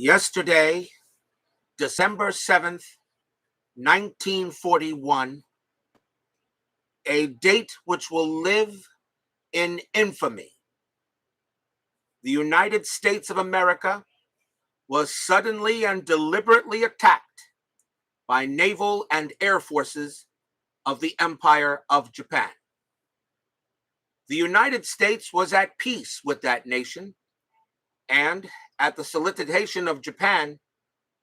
Yesterday, December 7th, 1941, a date which will live in infamy. The United States of America was suddenly and deliberately attacked by naval and air forces of the Empire of Japan. The United States was at peace with that nation and, at the solicitation of Japan,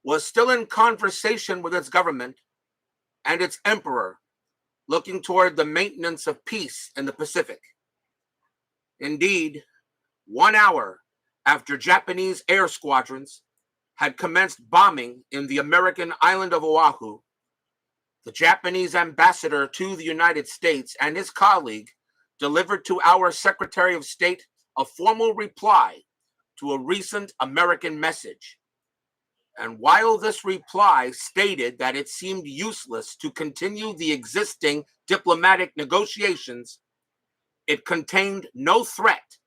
was still in conversation with its government and its emperor, looking toward the maintenance of peace in the Pacific. Indeed, 1 hour after Japanese air squadrons had commenced bombing in the American island of Oahu, the Japanese ambassador to the United States and his colleague delivered to our Secretary of State a formal reply to a recent American message. And while this reply stated that it seemed useless to continue the existing diplomatic negotiations, it contained no threat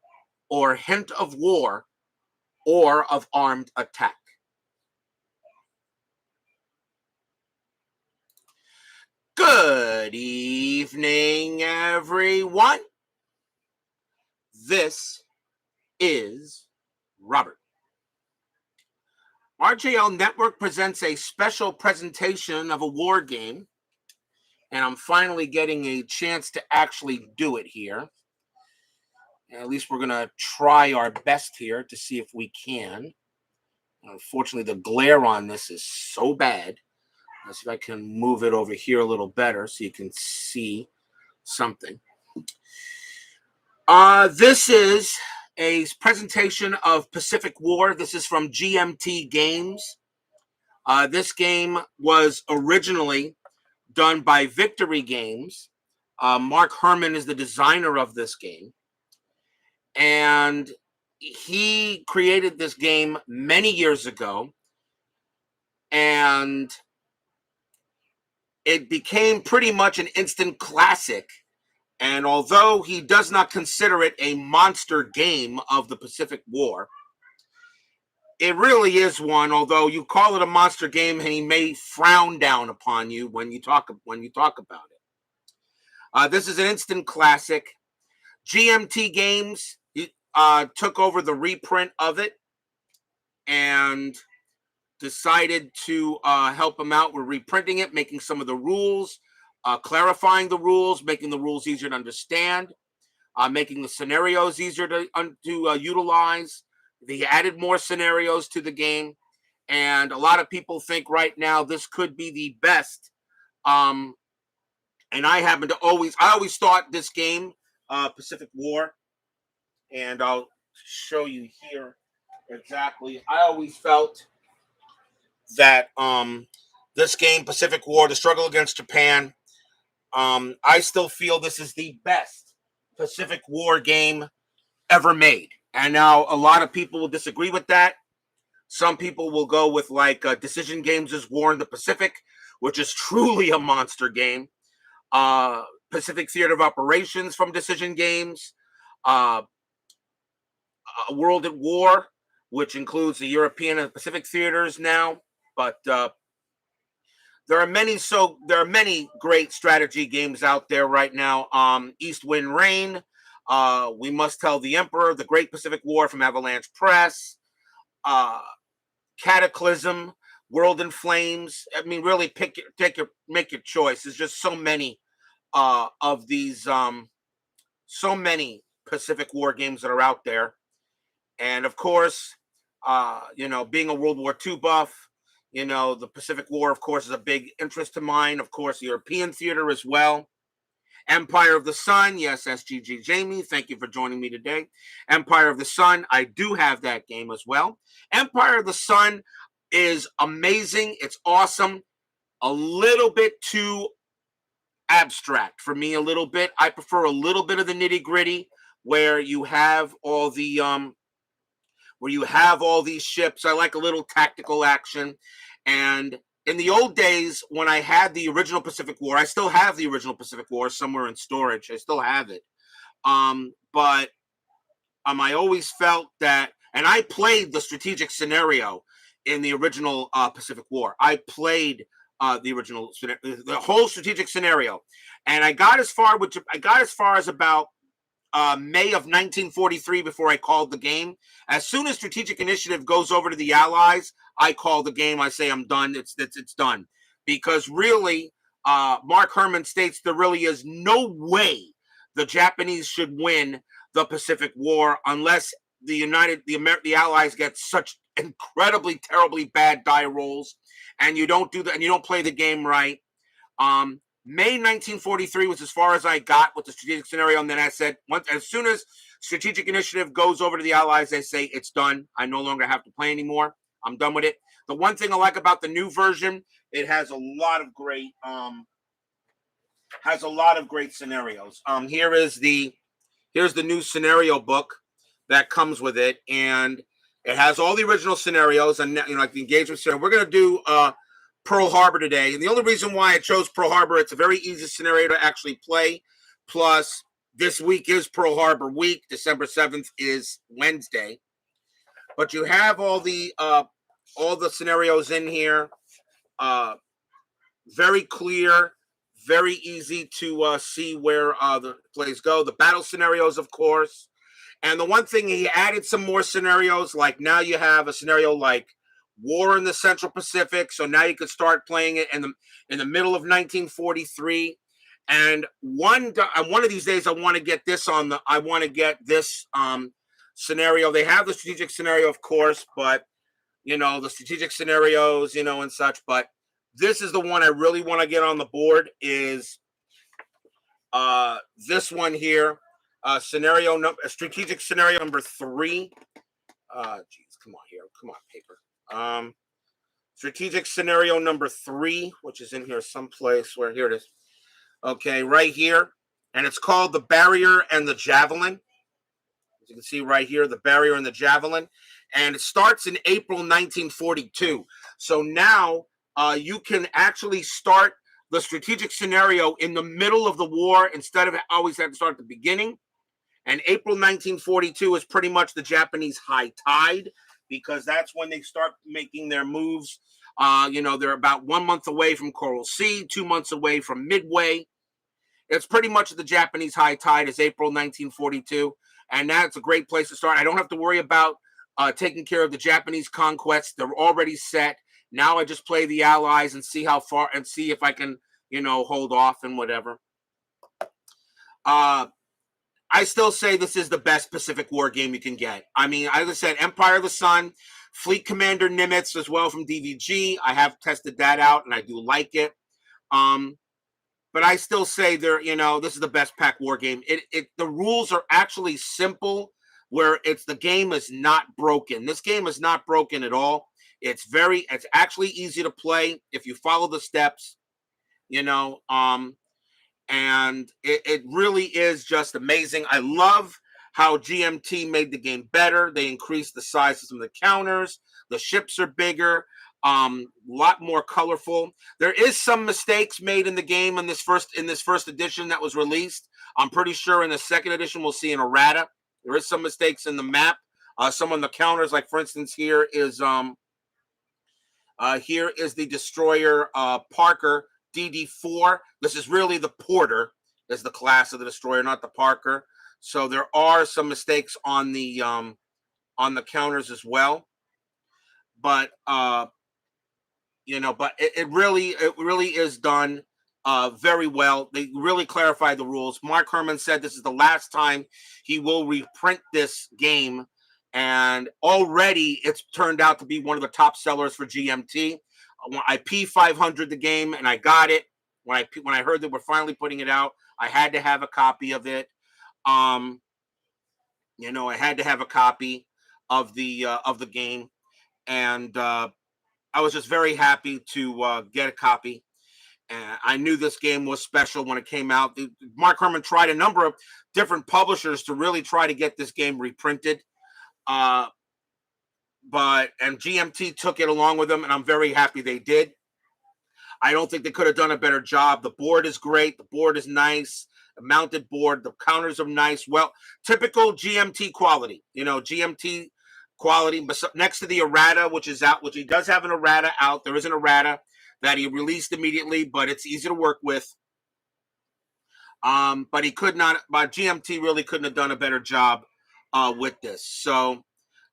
or hint of war or of armed attack. Good evening, everyone. This is Robert. RJL Network presents a special presentation of a war game, and I'm finally getting a chance to actually do it here. At least we're going to try our best here to see if we can. Unfortunately, the glare on this is so bad. Let's see if I can move it over here a little better so you can see something. This is a presentation of Pacific War. This is from GMT Games. This game was originally done by Victory Games. Mark Herman is the designer of this game. And he created this game many years ago. And it became pretty much an instant classic. And although he does not consider it a monster game of the Pacific War, it really is one, although you call it a monster game and he may frown down upon you when you talk about it. This is an instant classic. GMT Games took over the reprint of it and decided to help him out with reprinting it, making some of the rules, clarifying the rules, making the rules easier to understand, making the scenarios easier to utilize. They added more scenarios to the game, and a lot of people think right now this could be the best. And I always thought this game, Pacific War, and I'll show you here exactly. I always felt that this game, Pacific War, the struggle against Japan, I still feel this is the best Pacific War game ever made. And now a lot of people will disagree with that. Some people will go with Decision Games' War in the Pacific, which is truly a monster game. Pacific Theater of Operations from Decision Games. World at War, which includes the European and Pacific theaters now. But there are many great strategy games out there right now. East Wind Rain, We Must Tell the Emperor, The Great Pacific War from Avalanche Press, Cataclysm, World in Flames. I mean, really make your choice. There's just so many of these, so many Pacific War games that are out there. And of course, being a World War II buff, the Pacific War, of course, is a big interest of mine. Of course, the European theater as well. Empire of the Sun. Yes, SGG Jamie, thank you for joining me today. Empire of the Sun. I do have that game as well. Empire of the Sun is amazing. It's awesome. A little bit too abstract for me, a little bit. I prefer a little bit of the nitty-gritty where you have all the these ships. I like a little tactical action. And in the old days, when I had the original Pacific War, I still have the original Pacific War somewhere in storage. I still have it. But I always felt that, and I played the strategic scenario in the original Pacific War. I played the original, the whole strategic scenario, and I got as far as about May of 1943 before I called the game. As soon as strategic initiative goes over to the Allies, I call the game. I say I'm done. It's done, because really, Mark Herman states there really is no way the Japanese should win the Pacific War unless the Allies get such incredibly terribly bad die rolls, and you don't do that, and you don't play the game right. May 1943 was as far as I got with the strategic scenario, and then I said, as soon as strategic initiative goes over to the Allies, they say it's done. I no longer have to play anymore. I'm done with it. The one thing I like about the new version, it has a lot of great scenarios. Here's the new scenario book that comes with it, and it has all the original scenarios, and like the engagement scenario. We're going to do Pearl Harbor today, and the only reason why I chose Pearl Harbor, it's a very easy scenario to actually play. Plus, this week is Pearl Harbor week. December 7th is Wednesday, but you have all the scenarios in here. Very clear, very easy to see where the plays go. The battle scenarios, of course. And the one thing, he added some more scenarios, like now you have a scenario like war in the Central Pacific. So now you could start playing it in the middle of 1943. And one of these days, I want to get this scenario. They have the strategic scenario, of course, but the strategic scenarios, and such. But this is the one I really want to get on the board, is this one here. Strategic scenario number 3. Geez, come on, paper. Strategic scenario number 3, which is in here someplace. Here it is. Okay, right here, and it's called the Barrier and the Javelin. As you can see right here, the Barrier and the Javelin, and it starts in April 1942. So now you can actually start the strategic scenario in the middle of the war instead of always having to start at the beginning. And April 1942 is pretty much the Japanese high tide, because that's when they start making their moves. They're about 1 month away from Coral Sea, 2 months away from Midway. It's pretty much the Japanese high tide is April 1942, and that's a great place to start. I don't have to worry about taking care of the Japanese conquests. They're already set. Now I just play the Allies and see how far, and see if I can, hold off and whatever. I still say this is the best Pacific War game you can get. I mean, as I said, Empire of the Sun, Fleet Commander Nimitz as well from DVG. I have tested that out, and I do like it. But I still say this is the best pack war game. The rules are actually simple, where the game is not broken. This game is not broken at all. It's actually easy to play if you follow the steps, and it really is just amazing. I love how GMT made the game better. They increased the sizes of the counters. The ships are bigger, lot more colorful. There is some mistakes made in the game in this first edition that was released. I'm pretty sure in the second edition we'll see an errata. There is some mistakes in the map. Some on the counters, like for instance, here is the destroyer Parker DD4. This is really the Porter, is the class of the destroyer, not the Parker. So there are some mistakes on the counters as well. But it really is done very well. They really clarified the rules. Mark Herman said this is the last time he will reprint this game, and already it's turned out to be one of the top sellers for GMT. I P500 the game, and I got it when I heard that we're finally putting it out. I had to have a copy of it. I had to have a copy of the game, and I was just very happy to get a copy. And I knew this game was special when it came out. Mark Herman tried a number of different publishers to really try to get this game reprinted. And GMT took it along with them, and I'm very happy they did. I don't think they could have done a better job. The board is great. The board is nice. The mounted board. The counters are nice. Well, typical GMT quality. GMT quality. But next to the errata, which is out, which he does have an errata out. There is an errata that he released immediately, but it's easy to work with. But he could not. But GMT really couldn't have done a better job with this. So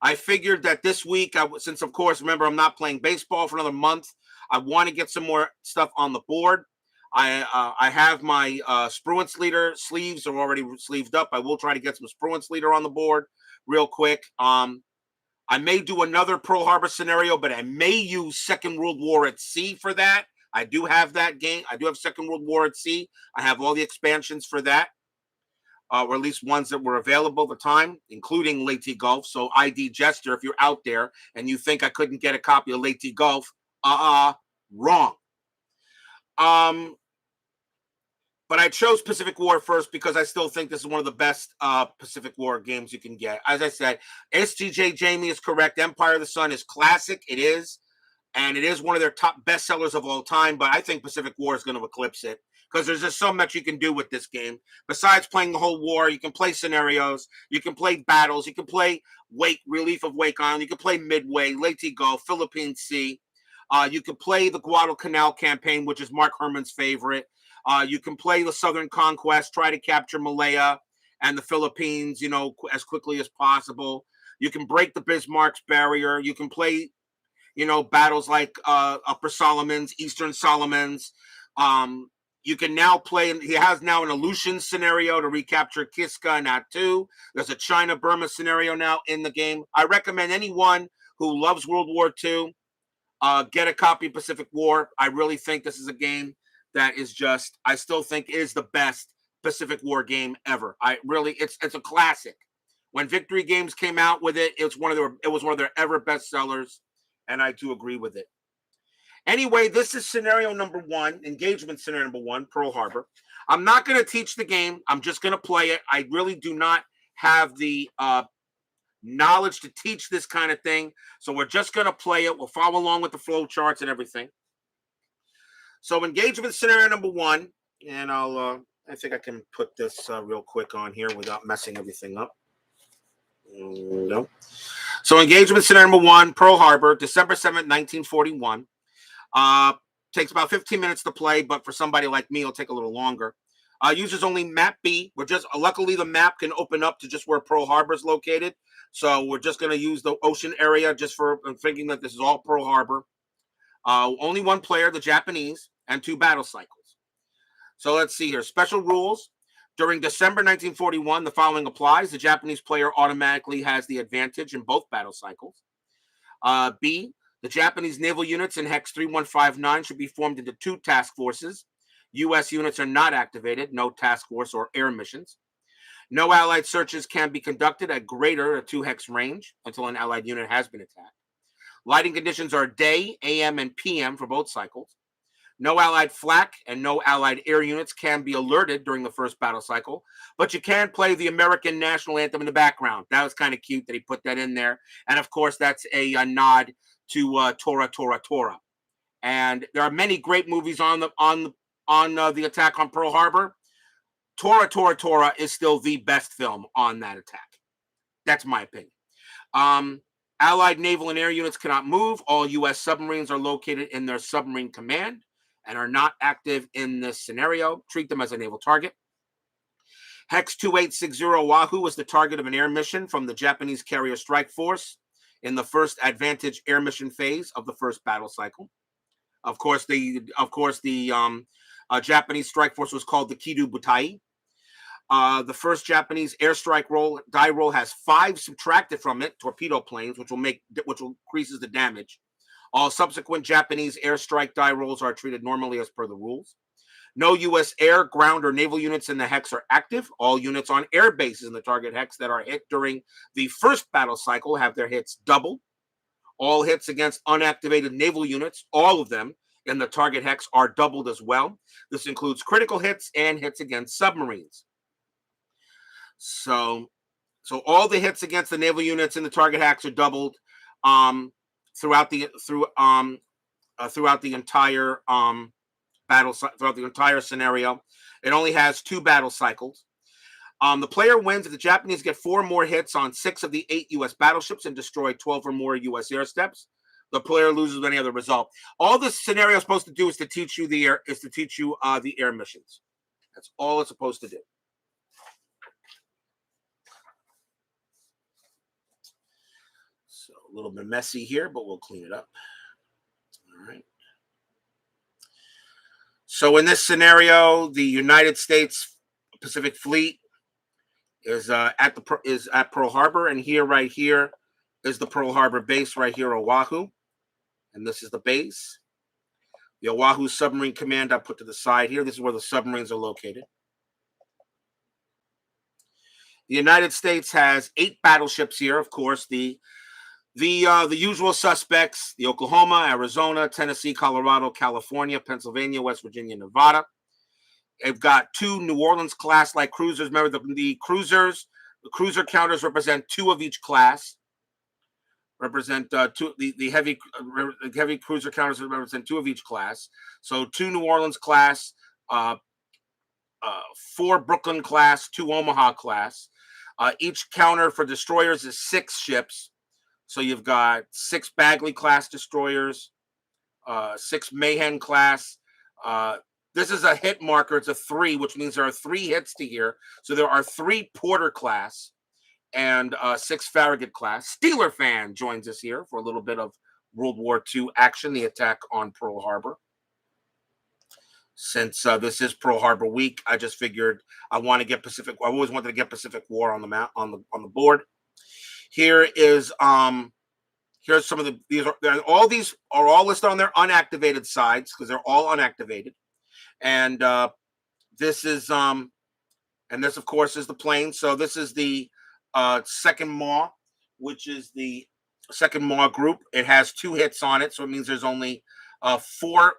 I figured that this week, since of course, remember, I'm not playing baseball for another month. I want to get some more stuff on the board. I have my Spruance leader sleeves are already sleeved up. I will try to get some Spruance leader on the board real quick. I may do another Pearl Harbor scenario, but I may use Second World War at Sea for that. I do have that game. I do have Second World War at Sea. I have all the expansions for that, or at least ones that were available at the time, including Leyte Gulf. So ID Jester, if you're out there and you think I couldn't get a copy of Leyte Gulf, wrong. But I chose Pacific War first because I still think this is one of the best Pacific War games you can get. As I said, STJ Jamie is correct. Empire of the Sun is classic. It is. And it is one of their top bestsellers of all time. But I think Pacific War is going to eclipse it because there's just so much you can do with this game. Besides playing the whole war, you can play scenarios. You can play battles. You can play Relief of Wake Island. You can play Midway, Leyte Gulf, Philippine Sea. You can play the Guadalcanal campaign, which is Mark Herman's favorite. You can play the Southern Conquest, try to capture Malaya and the Philippines, as quickly as possible. You can break the Bismarck's barrier. You can play, battles like Upper Solomons, Eastern Solomons. You can now play, he has now an Aleutian scenario to recapture Kiska and Attu. There's a China-Burma scenario now in the game. I recommend anyone who loves World War II, get a copy of Pacific War. I really think this is a game that is I still think is the best Pacific War game ever. It's a classic. When Victory Games came out with it, it was one of their ever best sellers, and I do agree with it. Anyway, this is scenario number 1, engagement scenario number 1, Pearl Harbor. I'm not going to teach the game. I'm just going to play it. I really do not have the knowledge to teach this kind of thing, so we're just going to play it. We'll follow along with the flow charts and everything. So engagement scenario number 1, and I think I can put this real quick on here without messing everything up. No. So engagement scenario number 1, Pearl Harbor, December 7th, 1941. Takes about 15 minutes to play, but for somebody like me, it'll take a little longer. Uses only map B. Luckily the map can open up to just where Pearl Harbor is located. So we're just going to use the ocean area I'm thinking that this is all Pearl Harbor. Only one player, the Japanese, and 2 battle cycles. So let's see here. Special rules. During December 1941, the following applies. The Japanese player automatically has the advantage in both battle cycles. B, the Japanese naval units in Hex 3159 should be formed into 2 task forces. U.S. units are not activated, no task force or air missions. No Allied searches can be conducted at greater a 2 hex range until an Allied unit has been attacked. Lighting conditions are day, AM, and PM for both cycles. No Allied flak and no Allied air units can be alerted during the first battle cycle, but you can play the American national anthem in the background. That was kind of cute that he put that in there. And of course, that's a nod to Tora, Tora, Tora. And there are many great movies on the attack on Pearl Harbor. Tora, Tora, Tora is still the best film on that attack. That's my opinion. Allied naval and air units cannot move. All U.S. submarines are located in their submarine command and are not active in this scenario. Treat them as a naval target. Hex 2860 Oahu was the target of an air mission from the Japanese Carrier Strike Force in the first advantage air mission phase of the first battle cycle. Of course, the Japanese strike force was called the Kido Butai. The first Japanese airstrike die roll has 5 subtracted from it, torpedo planes, which increases the damage. All subsequent Japanese airstrike die rolls are treated normally as per the rules. No U.S. air, ground, or naval units in the hex are active. All units on air bases in the target hex that are hit during the first battle cycle have their hits doubled. All hits against unactivated naval units, all of them in the target hex, are doubled as well. This includes critical hits and hits against submarines. So all the hits against the naval units in the target hex are doubled throughout the entire battle, throughout the entire scenario. It only has 2 battle cycles. The player wins if the Japanese get 4 more hits on 6 of the 8 U.S. battleships and destroy 12 or more U.S. airsteps. The player loses with any other result. All this scenario is supposed to do is to teach you the air missions. That's all it's supposed to do. So a little bit messy here, but we'll clean it up. All right. So in this scenario, the United States Pacific Fleet is at Pearl Harbor, and right here is the Pearl Harbor base right here, Oahu, and this is the base. The Oahu Submarine Command I put to the side here. This is where the submarines are located. The United States has 8 battleships here. Of course, the usual suspects: the Oklahoma, Arizona, Tennessee, Colorado, California, Pennsylvania, West Virginia, Nevada. They've got 2 New Orleans class light cruisers. Remember, the cruiser counters represent 2 of each class. Represent the heavy cruiser counters represent 2 of each class. So 2 New Orleans class, 4 Brooklyn class, 2 Omaha class. Each counter for destroyers is 6 ships. So you've got 6 Bagley class destroyers, 6 Mayhem class. This is a hit marker. It's a 3, which means there are 3 hits to here. So there are 3 Porter class and 6 Farragut class. Steeler fan joins us here for a little bit of World War II action, the attack on Pearl Harbor. Since this is Pearl Harbor week, I just figured I want to get Pacific. I always wanted to get Pacific War on the map on the board. Here is here's some of these are all listed on their unactivated sides because they're all unactivated, and this is and this of course is the plane. So this is the second MAW, which is the second MAW group. It has 2 hits on it, so it means there's only 4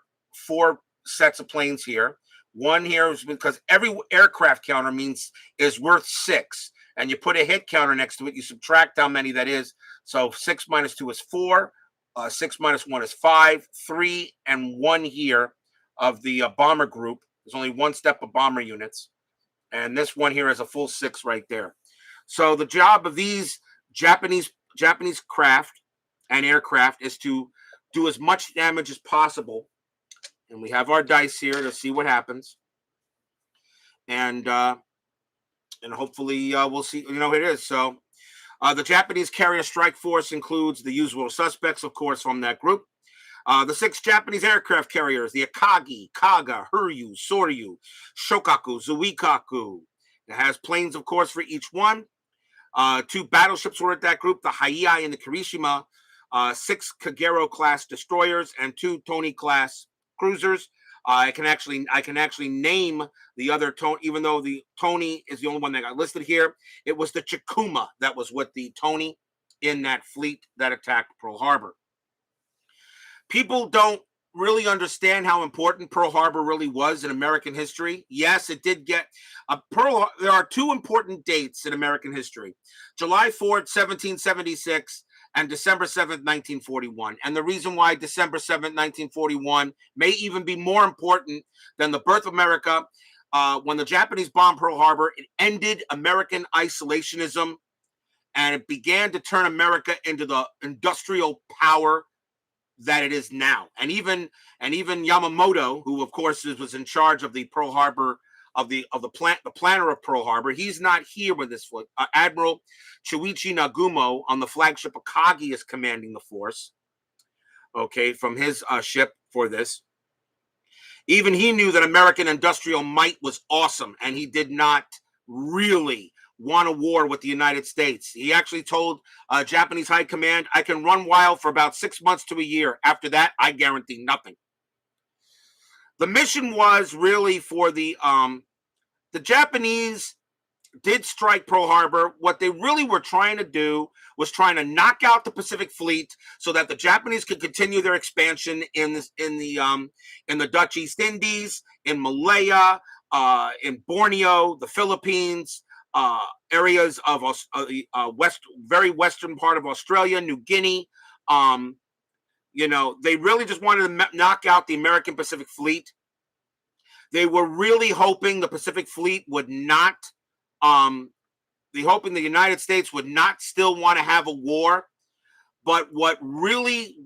sets of planes here. One here is because every aircraft counter is worth 6, and you put a hit counter next to it. You subtract how many that is. So 6 minus 2 is 4. 6 minus 1 is 5. 3 and 1 here of the bomber group. There's only 1 step of bomber units, and this one here is a full 6 right there. So the job of these Japanese craft and aircraft is to do as much damage as possible. And we have our dice here to see what happens. And hopefully we'll see. It is. So the Japanese carrier strike force includes the usual suspects, of course, from that group. The 6 Japanese aircraft carriers: the Akagi, Kaga, Hiryu, Soryu, Shokaku, Zuikaku. It has planes, of course, for each one. 2 battleships were at that group: the Hiei and the Kirishima. 6 Kagero class destroyers and 2 Tony class cruisers. I can actually name the other Tony, even though the Tony is the only one that got listed here. It was the Chikuma that was with the Tony in that fleet that attacked Pearl Harbor. People don't really understand how important Pearl Harbor really was in American history. Yes, it did get there are 2 important dates in American history: July 4th, 1776, and December 7th, 1941. And the reason why December 7th, 1941 may even be more important than the birth of America, when the Japanese bombed Pearl Harbor, it ended American isolationism, and it began to turn America into the industrial power that it is now. And even Yamamoto, who of course was in charge of the Pearl Harbor the planner of Pearl Harbor, he's not here with this fleet. Admiral Chuichi Nagumo on the flagship Akagi is commanding the force. Okay, from his ship for this. Even he knew that American industrial might was awesome, and he did not really want a war with the United States. He actually told Japanese High Command, "I can run wild for about 6 months to a year. After that, I guarantee nothing." The mission was really for the Japanese did strike Pearl Harbor. What they really were trying to do was trying to knock out the Pacific Fleet so that the Japanese could continue their expansion in the Dutch East Indies, in Malaya, in Borneo, the Philippines, areas of very western part of Australia, New Guinea. They really just wanted to knock out the American Pacific Fleet. They were really hoping the Pacific Fleet would not hoping the United States would not still want to have a war. But what really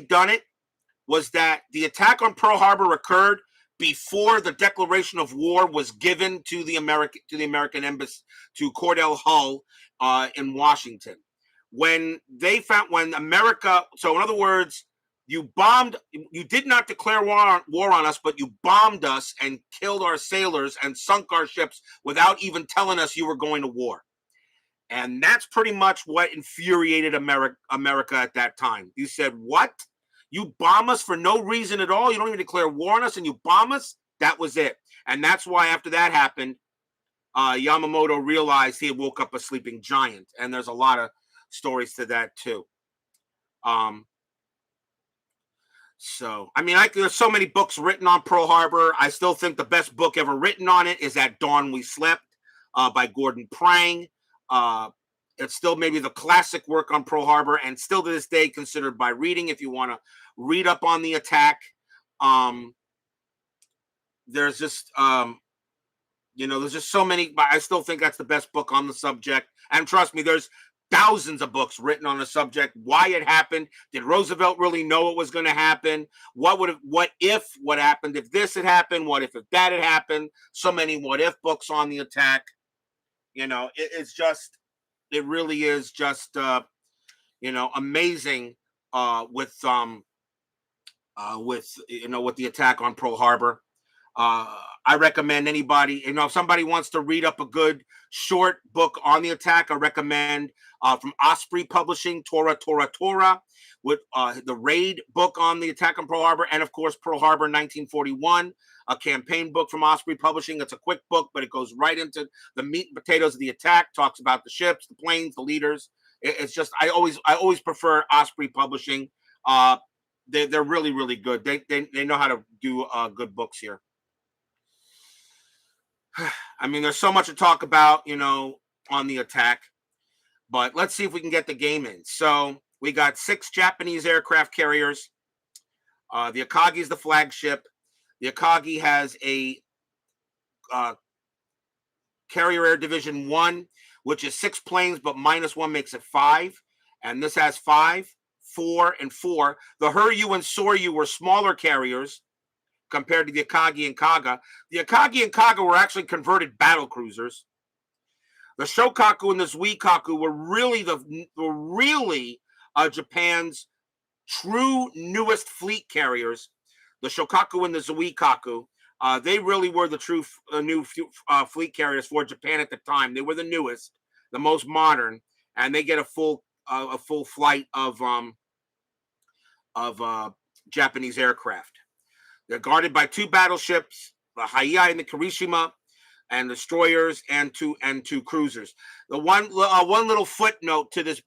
done it was that the attack on Pearl Harbor occurred before the declaration of war was given to the American embassy, to Cordell Hull in Washington. When America, so in other words, you did not declare war on us, but you bombed us and killed our sailors and sunk our ships without even telling us you were going to war. And that's pretty much what infuriated America at that time. You said, what? You bomb us for no reason at all? You don't even declare war on us and you bomb us? That was it. And that's why after that happened, Yamamoto realized he had woke up a sleeping giant. And there's a lot of stories to that too. So, I mean, there's so many books written on Pearl Harbor. I still think the best book ever written on it is At Dawn We Slept by Gordon Prang. It's still maybe the classic work on Pearl Harbor, and still to this day considered by reading if you want to read up on the attack. There's just there's just so many, but I still think that's the best book on the subject. And trust me, there's thousands of books written on the subject. Why it happened? Did Roosevelt really know it was going to happen? What happened if this had happened? What if that had happened? So many what if books on the attack. It really is just amazing with the attack on Pearl Harbor. I recommend anybody, if somebody wants to read up a good short book on the attack, I recommend from Osprey Publishing, Tora, with the Raid book on the attack on Pearl Harbor, and of course Pearl Harbor 1941, a campaign book from Osprey Publishing. It's a quick book, but it goes right into the meat and potatoes of the attack, talks about the ships, the planes, the leaders. It's just, I always prefer Osprey Publishing. They're really, really good. They know how to do good books here. I mean, there's so much to talk about, on the attack, but let's see if we can get the game in. So we got 6 Japanese aircraft carriers. The Akagi is the flagship. The Akagi has a Carrier Air Division 1, which is 6 planes, but -1 makes it 5. And this has 5, 4, and 4. The Hiryu and Soryu were smaller carriers compared to the Akagi and Kaga. The Akagi and Kaga were actually converted battle cruisers. The Shokaku and the Zuikaku were really Japan's true newest fleet carriers. The Shokaku and the Zuikaku, they really were the true new fleet carriers for Japan at the time. They were the newest, the most modern, and they get a full flight of Japanese aircraft. They're guarded by 2 battleships, the Haiei and the Kirishima, and destroyers and two cruisers. The one little footnote to this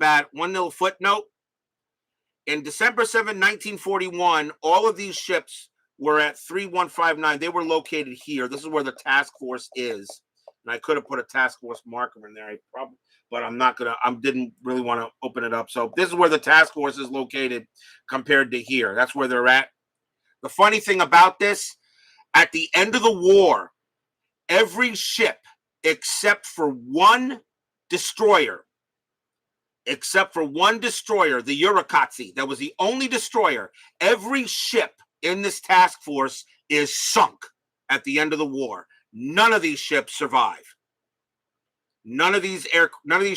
in December 7, 1941, all of these ships were at 3159. They were located here. This is where the task force is. And I could have put a task force marker in there, but I'm not gonna. I didn't really want to open it up. So this is where the task force is located compared to here. That's where they're at. The funny thing about this, at the end of the war, every ship except for one destroyer, the Urakatsu, that was the only destroyer, every ship in this task force is sunk at the end of the war. None of these ships survive. None of these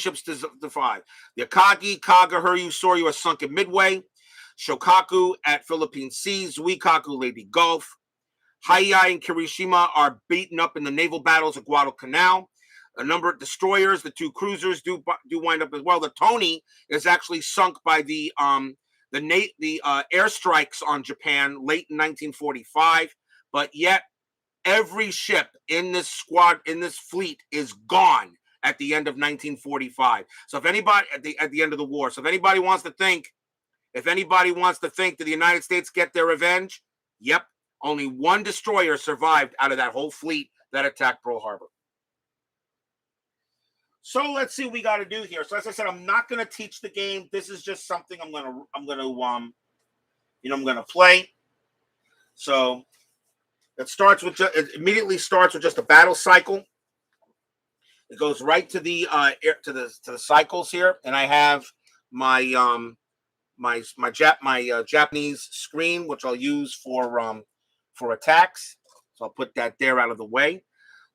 ships survive. The Akagi, Kaga, Hiryu, Soryu are sunk at Midway. Shokaku at Philippine Seas, Zuikaku, Leyte Gulf. Haiei and Kirishima are beaten up in the naval battles at Guadalcanal. A number of destroyers, the 2 cruisers do wind up as well. The Tony is actually sunk by the airstrikes on Japan late in 1945. But yet, every ship in this fleet is gone at the end of 1945. So if anybody at the end of the war, so if anybody wants to think that the United States get their revenge, yep, only 1 destroyer survived out of that whole fleet that attacked Pearl Harbor. So let's see what we got to do here. So as I said, I'm not going to teach the game. This is just something I'm going to play. So it immediately starts with just a battle cycle. It goes right to the to the cycles here, and I have my Japanese screen, which I'll use for attacks. So I'll put that there out of the way.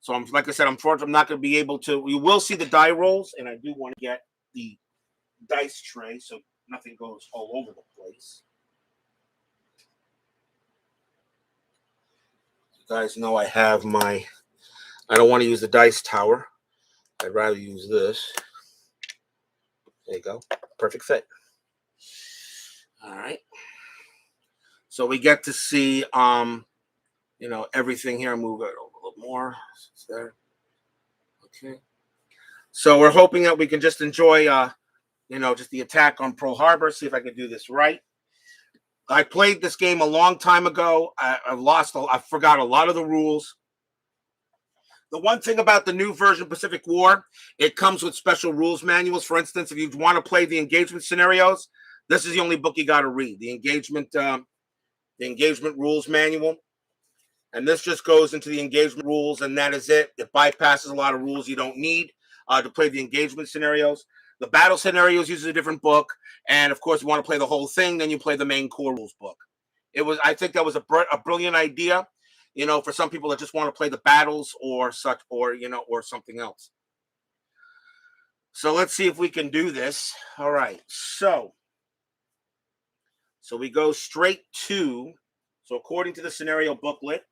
So I'm like I said, unfortunately, I'm not going to be able to. You will see the die rolls, and I do want to get the dice tray so nothing goes all over the place. You guys know I have my. I don't want to use the dice tower. I'd rather use this. There you go. Perfect fit. All right. So we get to see everything here. Move it a little more. It's there. Okay. So we're hoping that we can just enjoy just the attack on Pearl Harbor. See if I can do this right. I played this game a long time ago. I forgot a lot of the rules. The one thing about the new version of Pacific War, it comes with special rules manuals. For instance, if you want to play the engagement scenarios, this is the only book you got to read. The engagement rules manual. And this just goes into the engagement rules, and that is it. It bypasses a lot of rules you don't need to play the engagement scenarios. The battle scenarios uses a different book. And of course, you want to play the whole thing, then you play the main core rules book. I think that was a brilliant idea, for some people that just want to play the battles or something else. So let's see if we can do this. All right. So we go straight to, so according to the scenario booklet,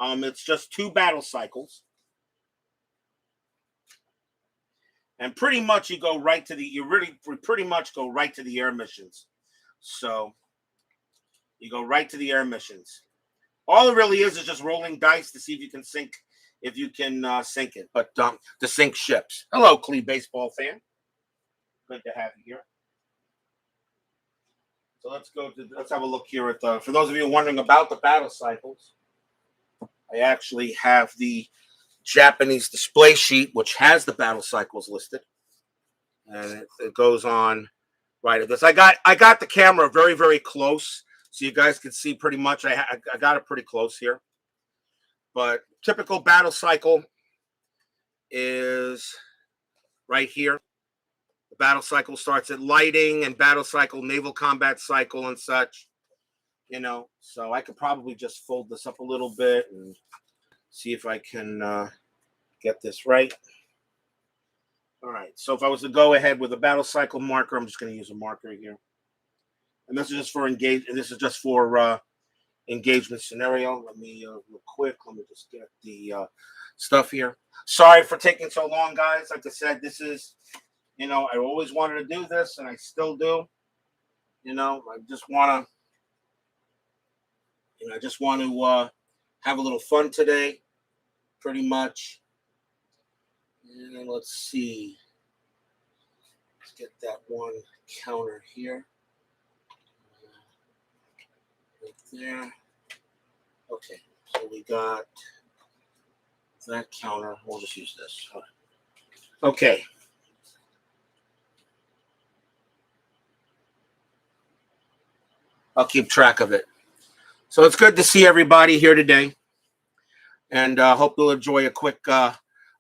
it's just 2 battle cycles. And pretty much you pretty much go right to the air missions. So you go right to the air missions. All it really is just rolling dice to see if you can sink it. But to sink ships. Hello, Clee baseball fan. Good to have you here. So let's have a look here at for those of you wondering about the battle cycles. I actually have the Japanese display sheet, which has the battle cycles listed, and it goes on right at this. I got the camera very, very close, so you guys can see pretty much. I got it pretty close here, but typical battle cycle is right here. The battle cycle starts at lighting and battle cycle, naval combat cycle, and such. So I could probably just fold this up a little bit and see if I can get this right. All right. So if I was to go ahead with a battle cycle marker, I'm just going to use a marker here. And this is just for engagement scenario. Let me real quick. Let me just get the stuff here. Sorry for taking so long, guys. Like I said, this is, I always wanted to do this, and I still do. I just want to, have a little fun today, pretty much. And let's see. Let's get that one counter here. Right there. Okay, so we got that counter. We'll just use this. Okay. I'll keep track of it. So it's good to see everybody here today. And hope you'll enjoy a quick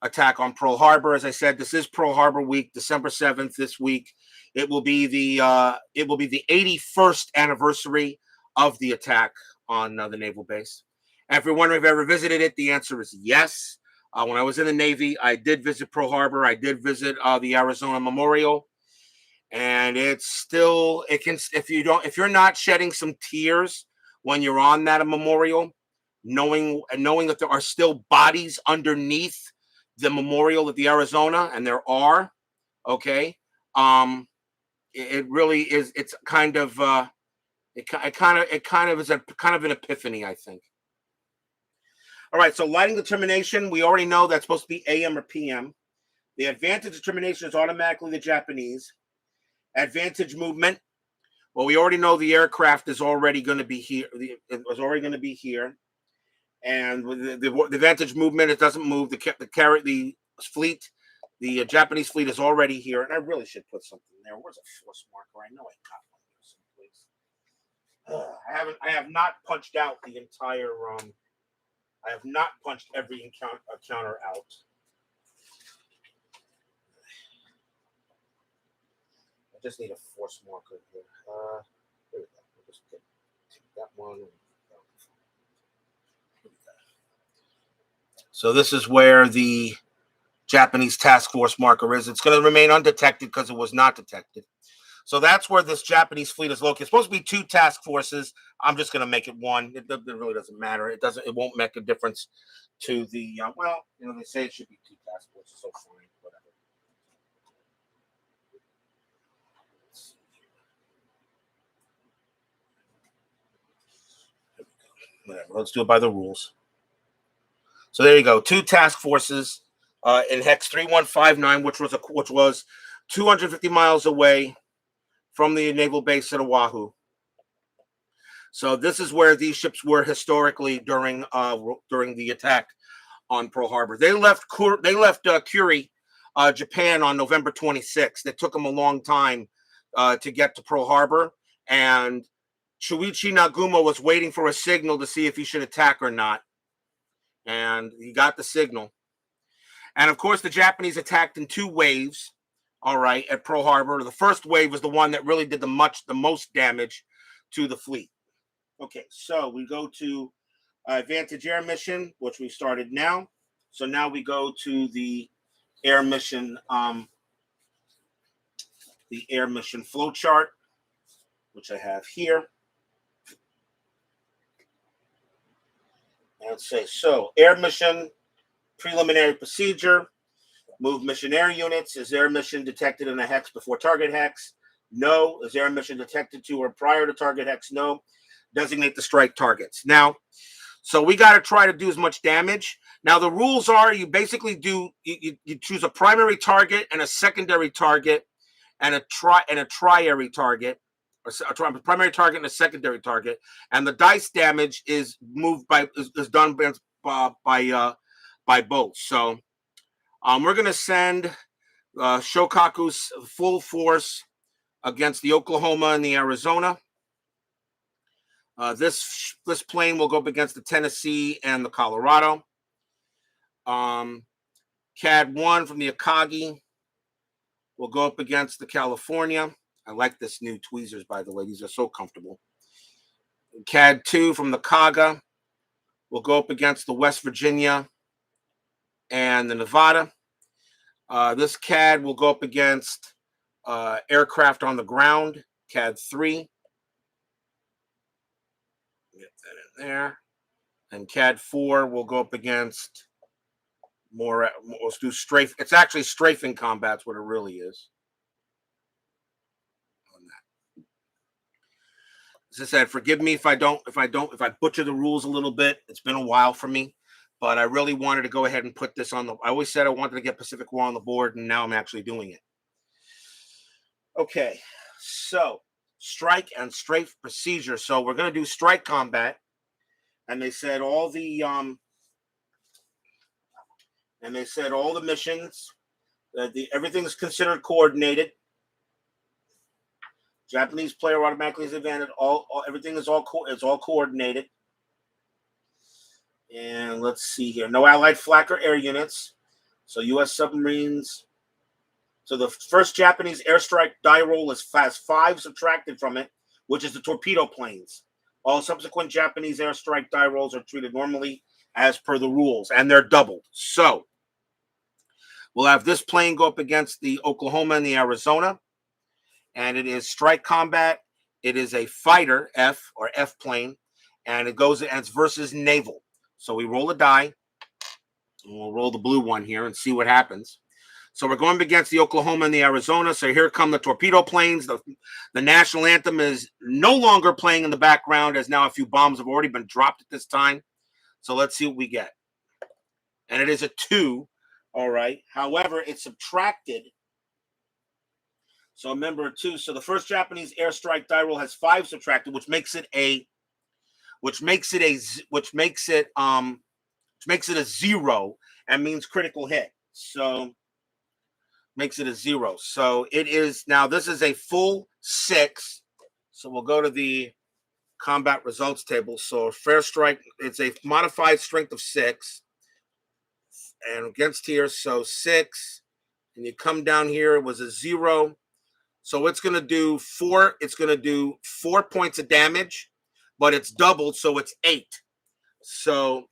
attack on Pearl Harbor. As I said, this is Pearl Harbor week, December 7th this week. It will be the 81st anniversary of the attack on the naval base. And if you're wondering if I've ever visited it, the answer is yes. When I was in the Navy, I did visit Pearl Harbor. I did visit the Arizona Memorial. And it's still, if you're not shedding some tears when you're on that memorial, knowing that there are still bodies underneath the memorial at the Arizona, and there are, okay, it really is. It's kind of it kind of is an epiphany, I think. All right, so lighting determination, we already know that's supposed to be AM or PM. The advantage determination is automatically the Japanese. Advantage movement, well, we already know the aircraft is already going to be here. It was already going to be here. And with the advantage movement, it doesn't move. The fleet, the Japanese fleet is already here. And I really should put something there. Where's a force marker? I know I got one there someplace. I have not punched out the entire. I have not punched every counter out. just need a force marker here. Here we go. We'll just take that one. So this is where the Japanese task force marker is. It's going to remain undetected because it was not detected. So that's where this Japanese fleet is located. It's supposed to be 2 task forces. I'm just going to make it 1. It really doesn't matter. It won't make a difference to the. Well, they say it should be 2 task forces. So fine, whatever. Whatever. Let's do it by the rules. So there you go. 2 task forces in hex 3159, which was 250 miles away from the naval base at Oahu. So this is where these ships were historically during the attack on Pearl Harbor. They left Curie, Japan, on November 26th. It took them a long time to get to Pearl Harbor, and Shuichi Nagumo was waiting for a signal to see if he should attack or not, and he got the signal. And of course, the Japanese attacked in 2 waves. All right, at Pearl Harbor. The first wave was the one that really did the most damage to the fleet. Okay, so we go to Advantage Air Mission, which we started now. So now we go to the air mission, flow chart, which I have here. And say, so air mission preliminary procedure. Move mission air units. Is air mission detected in a hex before target hex? No. Is air mission detected to or prior to target hex? No. Designate the strike targets. Now, so we got to try to do as much damage. Now, the rules are you basically do, you choose a primary target and a secondary target and a triary target, or a primary target and a secondary target. And the dice damage is moved is done by both. So we're going to send Shokaku's full force against the Oklahoma and the Arizona. This plane will go up against the Tennessee and the Colorado. CAD 1 from the Akagi will go up against the California. I like this new tweezers, by the way. These are so comfortable. CAD 2 from the Kaga will go up against the West Virginia and the Nevada. This CAD will go up against aircraft on the ground, CAD 3. Get that in there. And CAD 4 will go up against let's do strafe. It's actually strafing combat's what it really is. As I said, forgive me if I butcher the rules a little bit. It's been a while for me, but I really wanted to go ahead and put this on I always said I wanted to get Pacific War on the board, and now I'm actually doing it. Okay, so strike and strafe procedure. So we're going to do strike combat, and they said all the missions, everything is considered coordinated. Japanese player automatically is advantage. Everything is all coordinated. And let's see here. No Allied flak or air units. So U.S. submarines. So the first Japanese airstrike die roll has 5 subtracted from it, which is the torpedo planes. All subsequent Japanese airstrike die rolls are treated normally as per the rules, and they're doubled. So we'll have this plane go up against the Oklahoma and the Arizona, and it is strike combat. It is a fighter F plane, and it's versus naval. So we roll a die, and we'll roll the blue one here and see what happens. So we're going against the Oklahoma and the Arizona. So here come the torpedo planes. The national anthem is no longer playing in the background, as now a few bombs have already been dropped at this time. So let's see what we get. And it is a 2. All right. However, it's subtracted. So remember 2. So the first Japanese airstrike die roll has 5 subtracted, which makes it a 0 and means critical hit. So makes it a 0. So it is now. This is a full 6. So we'll go to the combat results table. So fair strike. It's a modified strength of 6, and against here. So 6, and you come down here. It was a 0. So it's going to do 4 points of damage, but it's doubled, so it's 8. So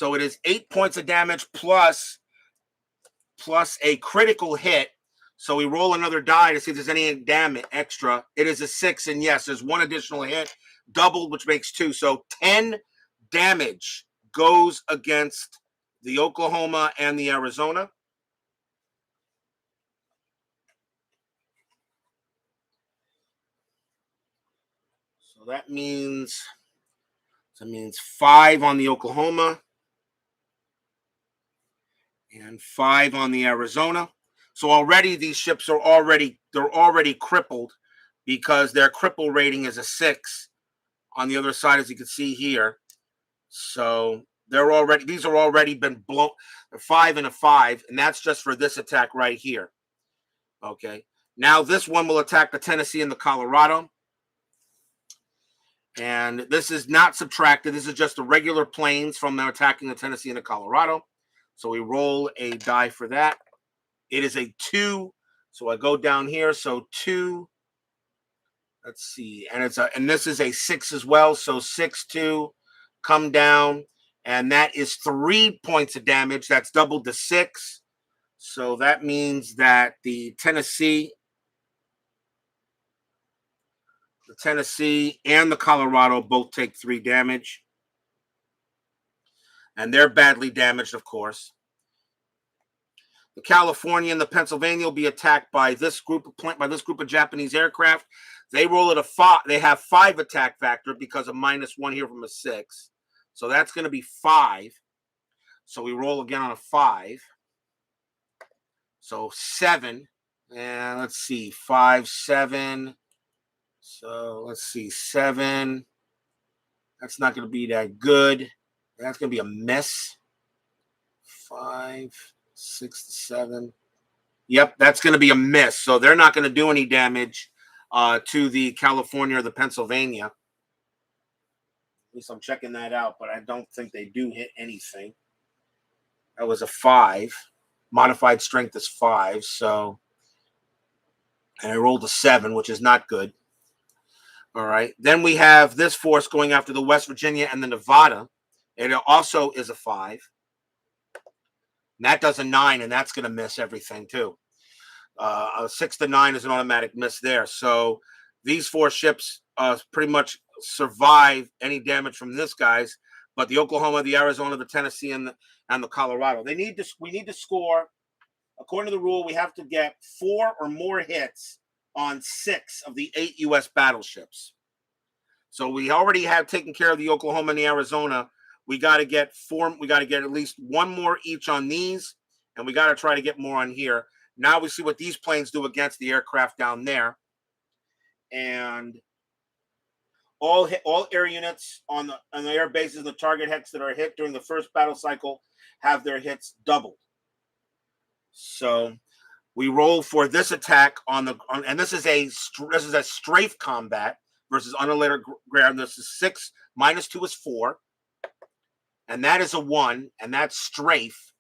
it is 8 points of damage plus a critical hit. So we roll another die to see if there's any damage extra. It is a 6, and yes, there's one additional hit, doubled, which makes 2. So 10 damage goes against the Oklahoma and the Arizona. So that means 5 on the Oklahoma and 5 on the Arizona. So already these ships are already crippled because their cripple rating is a 6 on the other side, as you can see here. So these are already been blown, a 5 and a 5, and that's just for this attack right here. Okay. Now this one will attack the Tennessee and the Colorado. And this is not subtracted. This is just the regular planes from them attacking the Tennessee and the Colorado. So we roll a die for that. It is a 2. So I go down here. So 2. Let's see. And this is a 6 as well. So 6, 2, come down. And that is 3 points of damage. That's doubled to 6. So that means that the Tennessee and the Colorado both take 3 damage. And they're badly damaged, of course. The California and the Pennsylvania will be attacked by this group of Japanese aircraft. They roll at a 5. They have 5 attack factor because of -1 here from a 6. So that's going to be 5. So we roll again on a 5. So 7. And let's see, 5, 7. So let's see, 7. That's not going to be that good. That's going to be a miss. 5, 6, 7. Yep, that's going to be a miss. So they're not going to do any damage to the California or the Pennsylvania. At least I'm checking that out, but I don't think they do hit anything. That was a 5. Modified strength is 5. So, and I rolled a 7, which is not good. All right. Then we have this force going after the West Virginia and the Nevada. It also is a 5. And that does a 9, and that's going to miss everything too. A 6 to 9 is an automatic miss there. So these 4 ships pretty much survive any damage from this guys. But the Oklahoma, the Arizona, the Tennessee, and the Colorado, we need to score. According to the rule, we have to get 4 or more hits on 6 of the 8 U.S. battleships. So we already have taken care of the Oklahoma and the Arizona. We got to get 4. We got to get at least 1 more each on these, and we got to try to get more on here. Now we see what these planes do against the aircraft down there, and all air units on the air bases, the target hits that are hit during the first battle cycle have their hits doubled. So we roll for this attack and this is a strafe combat versus unaltered ground. This is 6 minus 2 is 4, and that is a 1, and that's strafe,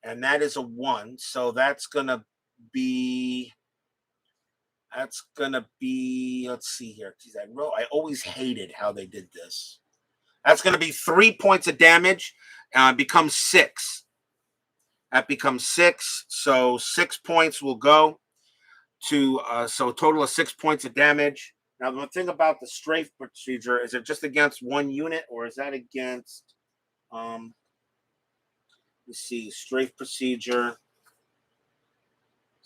and that is a 1. So that's gonna be. Let's see here. Geez, I always hated how they did this. That's going to be 3 points of damage. Becomes 6. That becomes 6. So 6 points will go to, so a total of 6 points of damage. Now, the thing about the strafe procedure, is it just against 1 unit, or is that against, let's see, strafe procedure.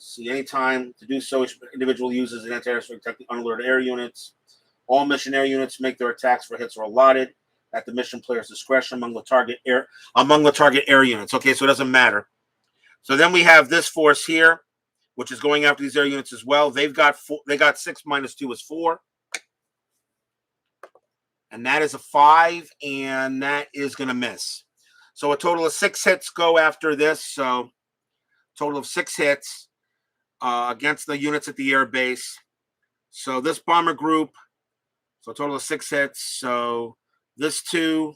See, anytime to do so, each individual uses an anti-air to protect the unalerted air units. All mission air units make their attacks for hits are allotted at the mission player's discretion among the target air units. Okay, so it doesn't matter. So then we have this force here, which is going after these air units as well. They got 6 minus 2 is 4. And that is a 5, and that is going to miss. So a total of 6 hits go after this. So total of 6 hits. Against the units at the air base. So this bomber group, so a total of 6 hits. So this 2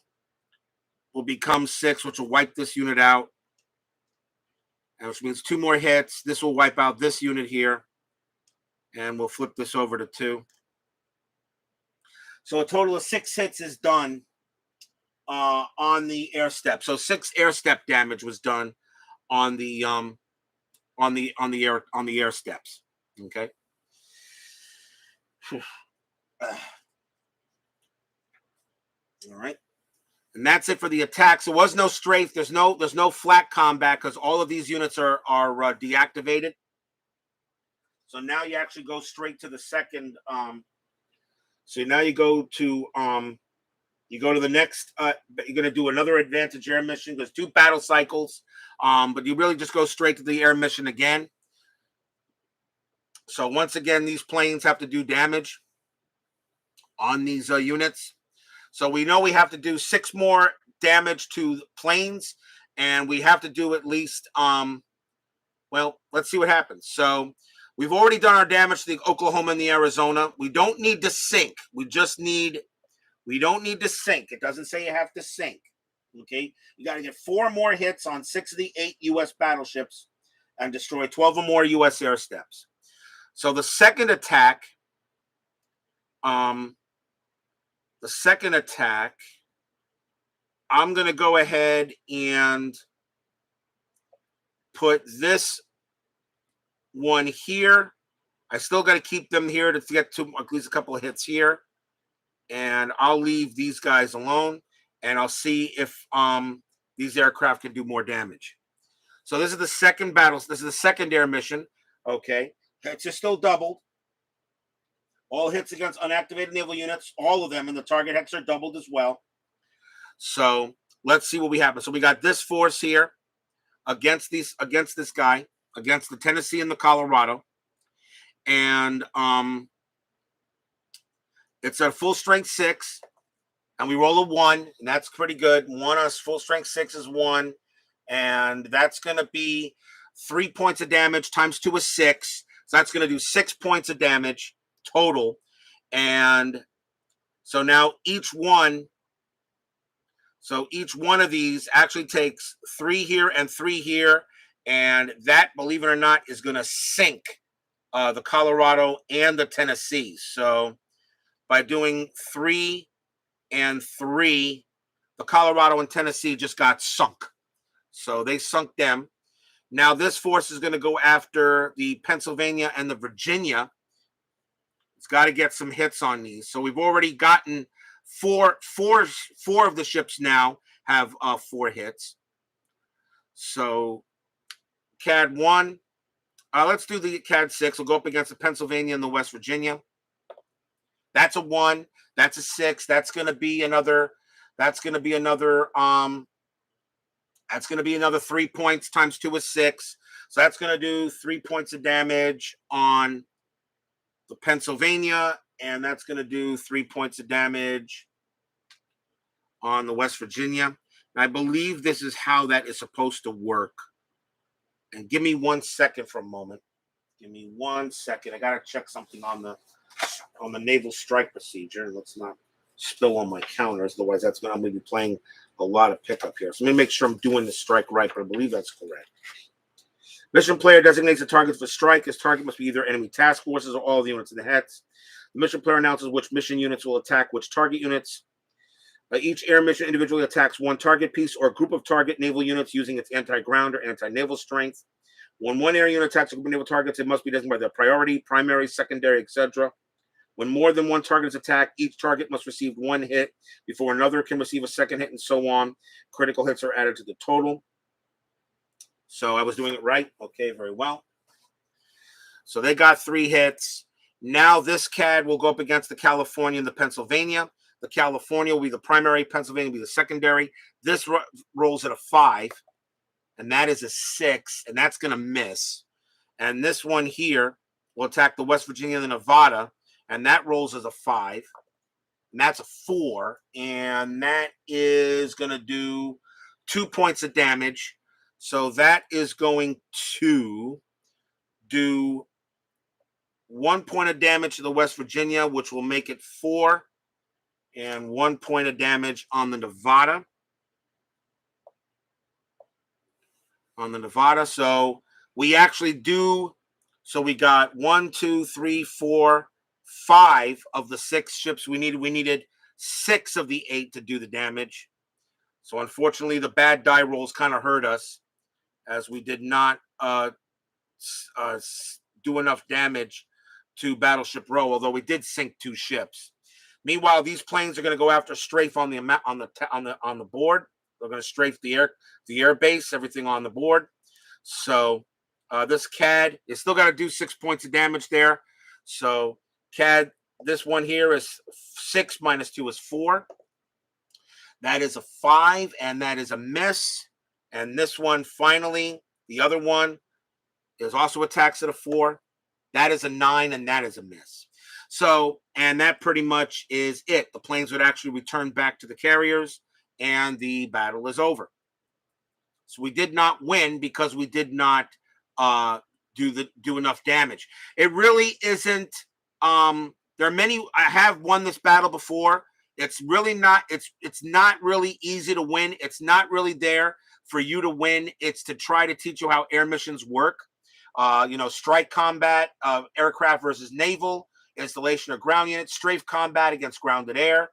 will become 6, which will wipe this unit out. And which means 2 more hits. This will wipe out this unit here. And we'll flip this over to 2. So a total of 6 hits is done on the air step. So 6 air step damage was done on the air steps. Okay. All right. And that's it for the attacks. There was no strafe. There's no flat combat because all of these units are deactivated. So now you actually go straight to the second. So now you go to the next. You're gonna do another advantage air mission. There's 2 battle cycles, but you really just go straight to the air mission again. So once again, these planes have to do damage on these units. So we know we have to do 6 more damage to planes, and we have to do at least well, let's see what happens. So we've already done our damage to the Oklahoma and the Arizona. We don't need to sink. We don't need to sink. It doesn't say you have to sink. Okay, you got to get 4 more hits on 6 of the 8 U.S. battleships and destroy 12 or more U.S. air steps. So the second attack, I'm going to go ahead and put this one here. I still got to keep them here to get to at least a couple of hits here. And I'll leave these guys alone, and I'll see if these aircraft can do more damage. So this is the second battle. This is the second air mission. Okay. Hits are still doubled. All hits against unactivated naval units, all of them, and the target hex are doubled as well. So let's see what we have. So we got this force here against this guy, against the Tennessee and the Colorado. And it's a full strength 6, and we roll a 1, and that's pretty good. 1 on full strength 6 is 1, and that's going to be 3 points of damage times 2 is 6. So that's going to do 6 points of damage total. And so now each one of these actually takes 3 here and 3 here, and that, believe it or not, is going to sink the Colorado and the Tennessee. So by doing 3 and 3, the Colorado and Tennessee just got sunk. So they sunk them. Now this force is going to go after the Pennsylvania and the Virginia. It's got to get some hits on these. So we've already gotten four of the ships now have 4 hits. So CAD 1. Let's do the CAD 6. We'll go up against the Pennsylvania and the West Virginia. That's a 1. That's a 6. That's going to be another 3 points times 2 is 6. So that's going to do 3 points of damage on the Pennsylvania, and that's going to do 3 points of damage on the West Virginia. And I believe this is how that is supposed to work. And give me 1 second for a moment. Give me 1 second. I got to check something on the naval strike procedure. Let's not spill on my counters. Otherwise, I'm going to be playing a lot of pickup here. So let me make sure I'm doing the strike right, but I believe that's correct. Mission player designates a target for strike. His target must be either enemy task forces or all the units in the hex. The mission player announces which mission units will attack which target units. Each air mission individually attacks 1 target piece or group of target naval units using its anti-ground or anti-naval strength. When 1 air unit attacks a group of naval targets, it must be designated by their priority, primary, secondary, etc. When more than 1 target is attacked, each target must receive 1 hit before another can receive a second hit, and so on. Critical hits are added to the total. So I was doing it right. Okay, very well. So they got 3 hits. Now this CAD will go up against the California and the Pennsylvania. The California will be the primary, Pennsylvania will be the secondary. This rolls at a 5, and that is a 6, and that's going to miss. And this one here will attack the West Virginia and the Nevada, and that rolls as a 5, and that's a 4, and that is going to do 2 points of damage. So that is going to do 1 point of damage to the West Virginia, which will make it 4, and 1 point of damage on the Nevada. So we actually do So we got 1, 2, 3, 4, 5 of the 6 ships we needed. We needed 6 of the 8 to do the damage. So unfortunately, the bad die rolls kind of hurt us, as we did not do enough damage to Battleship Row, although we did sink 2 ships. Meanwhile, these planes are going to go after strafe on the board. They're going to strafe the air base, everything on the board. So this CAD is still got to do 6 points of damage there. So CAD, this one here is 6 minus 2 is 4. That is a 5, and that is a miss. And this one, finally, the other one is also attacks at a 4. That is a 9, and that is a miss. So, and that pretty much is it. The planes would actually return back to the carriers, and the battle is over. So we did not win because we did not do enough damage. It really isn't. There are many. I have won this battle before. It's really not. It's not really easy to win. It's not really there for you to win. It's to try to teach you how air missions work. Strike combat, aircraft versus naval, installation of ground units, strafe combat against grounded air.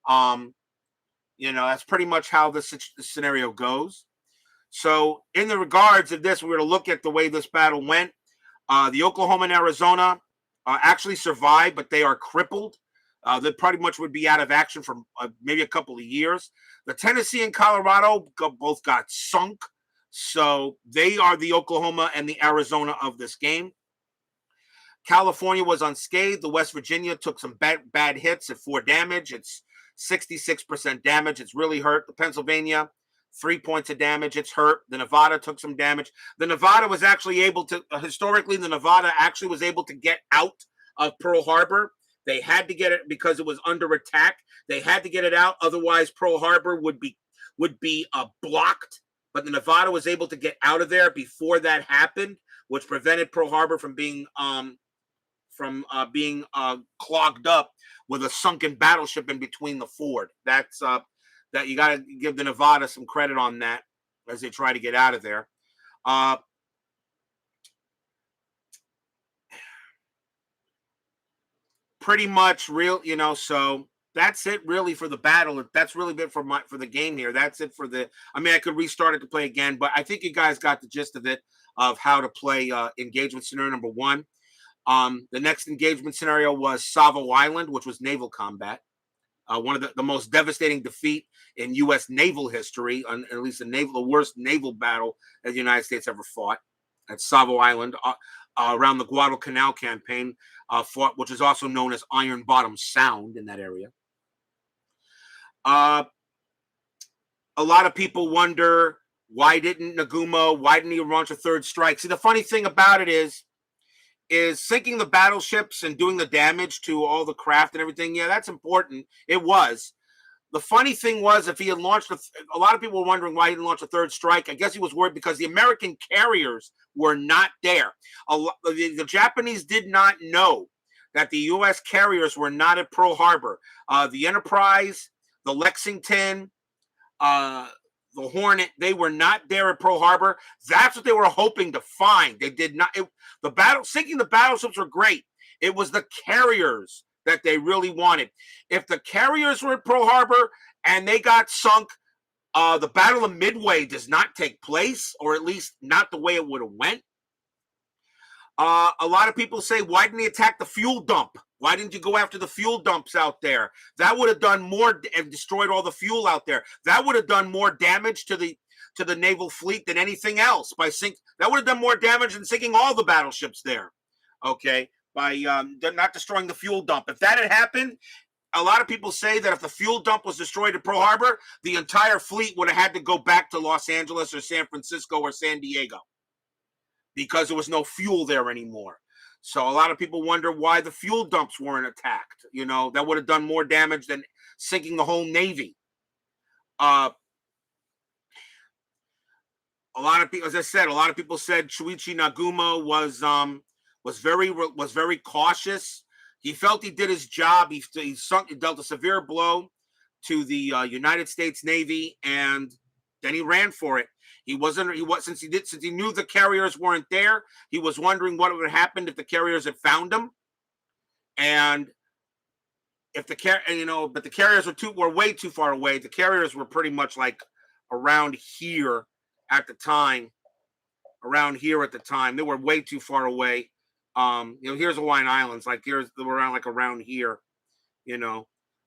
That's pretty much how this scenario goes. So in the regards of this, we're going to look at the way this battle went. The Oklahoma and Arizona actually survived, but they are crippled. They pretty much would be out of action for maybe a couple of years. The Tennessee and Colorado both got sunk. So they are the Oklahoma and the Arizona of this game. California was unscathed. The West Virginia took some bad hits at 4 damage. It's 66% damage. It's really hurt. The Pennsylvania, 3 points of damage. It's hurt. The Nevada took some damage. The Nevada was actually able to, historically, the Nevada actually was able to get out of Pearl Harbor. They had to get it because it was under attack. They had to get it out. Otherwise, Pearl Harbor would be blocked. But the Nevada was able to get out of there before that happened, which prevented Pearl Harbor from being clogged up with a sunken battleship in between the ford. That's that you got to give the Nevada some credit on that as they try to get out of there. Pretty much real, so that's it really for the battle. That's really it for the game here. That's it for I could restart it to play again, but I think you guys got the gist of it, of how to play engagement scenario number 1. The next engagement scenario was Savo Island, which was naval combat. One of the most devastating defeat in U.S. naval history, at least the worst naval battle that the United States ever fought at Savo Island, around the Guadalcanal campaign, fought, which is also known as Iron Bottom Sound in that area. A lot of people wonder, why didn't he launch a third strike? See, the funny thing about it is sinking the battleships and doing the damage to all the craft and everything. Yeah, that's important. It was. The funny thing was, if he had launched, a lot of people were wondering why he didn't launch a third strike. I guess he was worried because the American carriers were not there. The Japanese did not know that the U.S. carriers were not at Pearl Harbor. The Enterprise, the Lexington, the Hornet, they were not there at Pearl Harbor. That's what they were hoping to find. They did not. Sinking the battleships were great. It was the carriers that they really wanted. If the carriers were at Pearl Harbor and they got sunk, the Battle of Midway does not take place, or at least not the way it would have went. A lot of people say, why didn't he attack the fuel dump? Why didn't you go after the fuel dumps out there? That would have done more and destroyed all the fuel out there. That would have done more damage to the naval fleet than anything else. That would have done more damage than sinking all the battleships there. Okay, by not destroying the fuel dump. If that had happened, a lot of people say that if the fuel dump was destroyed at Pearl Harbor, the entire fleet would have had to go back to Los Angeles or San Francisco or San Diego, because there was no fuel there anymore. So a lot of people wonder why the fuel dumps weren't attacked. That would have done more damage than sinking the whole Navy. A lot of people, as I said, a lot of people said Shuichi Nagumo was very cautious. He felt he did his job. He dealt a severe blow to the United States Navy, and then he ran for it. Since he knew the carriers weren't there, he was wondering what would have happened if the carriers had found him. And if but the carriers were way too far away. The carriers were pretty much like around here at the time. They were way too far away. Here's Hawaiian Islands, they were around here,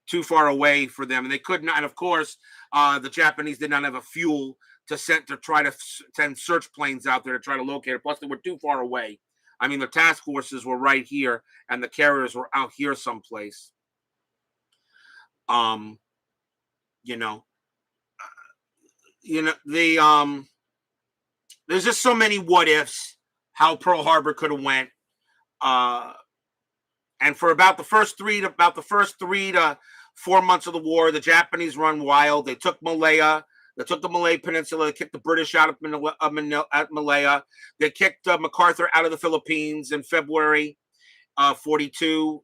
too far away for them, and they could not. And of course, the Japanese did not have a fuel to try to send search planes out there to try to locate it. Plus, they were too far away. I mean, the task forces were right here, and the carriers were out here someplace. There's just so many what ifs how Pearl Harbor could have went. And for about the first 3 to 4 months of the war, the Japanese run wild. They took Malaya. They took the Malay Peninsula. They kicked the British out of Malaya. They kicked MacArthur out of the Philippines in February 42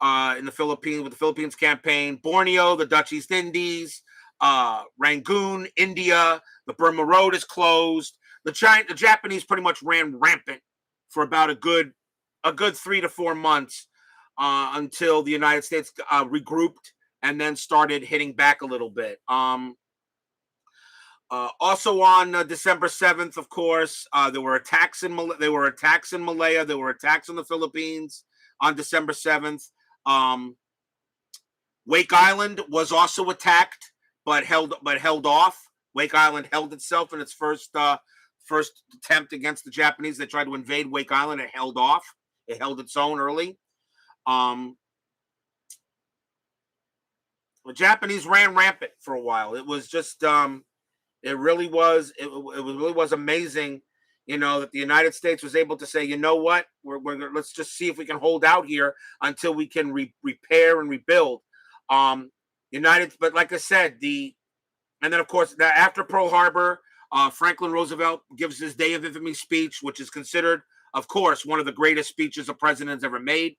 in the Philippines with the Philippines campaign. Borneo, the Dutch East Indies, Rangoon, India. The Burma Road is closed. The Japanese pretty much ran rampant for about a good 3 to 4 months until the United States regrouped and then started hitting back a little bit. Also on December 7th, of course, there were attacks in Malaya. There were attacks in the Philippines on December 7th. Wake Island was also attacked, but held off. Wake Island held itself in its first attempt against the Japanese. They tried to invade Wake Island. It held off. It held its own early. The Japanese ran rampant for a while. It was just, it really was amazing, that the United States was able to say, you know what, let's just see if we can hold out here until we can repair and rebuild. But like I said, and then of course after Pearl Harbor, Franklin Roosevelt gives his Day of Infamy speech, which is considered, of course, one of the greatest speeches a president's ever made.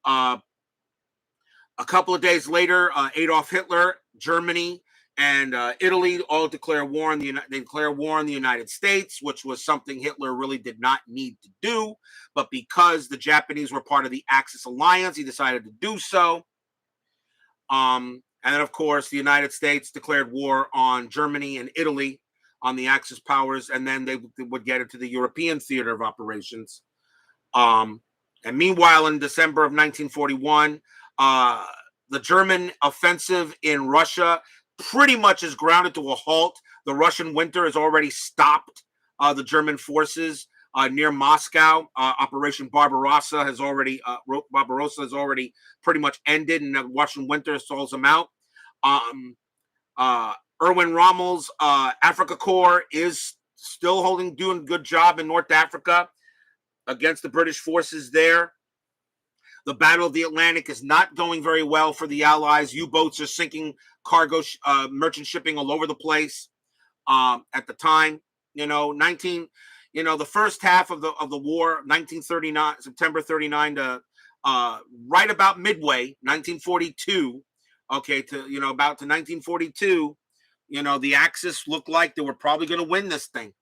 A couple of days later, Adolf Hitler, Germany, and Italy all declare war on the United States, which was something Hitler really did not need to do. But because the Japanese were part of the Axis alliance, he decided to do so. And then, of course, the United States declared war on Germany and Italy, on the Axis powers, and then they would get into the European theater of operations. And meanwhile, in December of 1941, the German offensive in Russia pretty much is grounded to a halt. The Russian winter has already stopped the German forces near Moscow. Operation Barbarossa has already pretty much ended, and the Russian winter stalls them out. Erwin Rommel's Africa Corps is still doing a good job in North Africa against the British forces there. The Battle of the Atlantic is not going very well for the Allies. U-boats are sinking cargo, merchant shipping all over the place at the time. The first half of the war, 1939, September 39 to right about midway, 1942. Okay, about to 1942. The Axis looked like they were probably going to win this thing.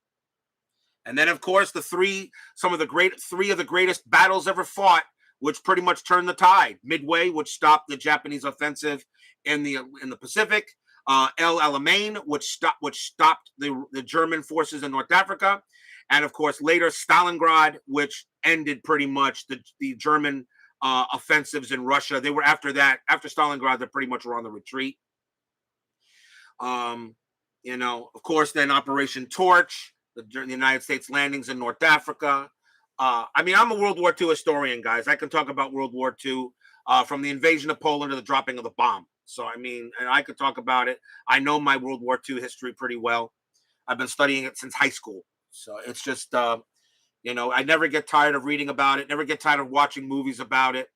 And then, of course, three of the greatest battles ever fought, which pretty much turned the tide. Midway, which stopped the Japanese offensive in the Pacific. El Alamein, which stopped the German forces in North Africa. And, of course, later Stalingrad, which ended pretty much the German offensives in Russia. They were after Stalingrad, they pretty much were on the retreat. Of course, then Operation Torch, the United States landings in North Africa. I'm a World War II historian, guys. I can talk about World War II from the invasion of Poland to the dropping of the bomb. So, and I could talk about it. I know my World War II history pretty well. I've been studying it since high school. So it's just, I never get tired of reading about it, never get tired of watching movies about it.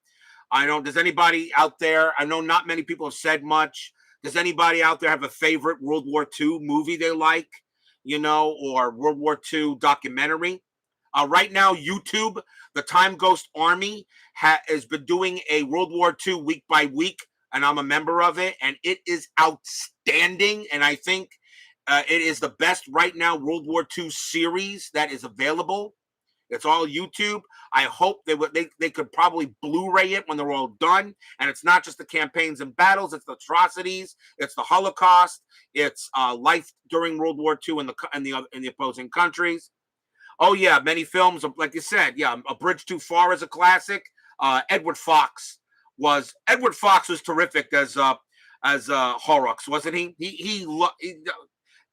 Does anybody out there, I know not many people have said much. Does anybody out there have a favorite World War II movie they like, or World War II documentary? Right now, YouTube, the Time Ghost Army has been doing a World War II week by week, and I'm a member of it, and it is outstanding. And I think It is the best right now World War II series that is available. It's all YouTube. I hope they could probably Blu-ray it when they're all done. And it's not just the campaigns and battles; it's the atrocities, it's the Holocaust, it's life during World War II in the opposing countries. Oh yeah, many films, like you said, yeah, A Bridge Too Far is a classic. Edward Fox was terrific as Horrocks, wasn't he?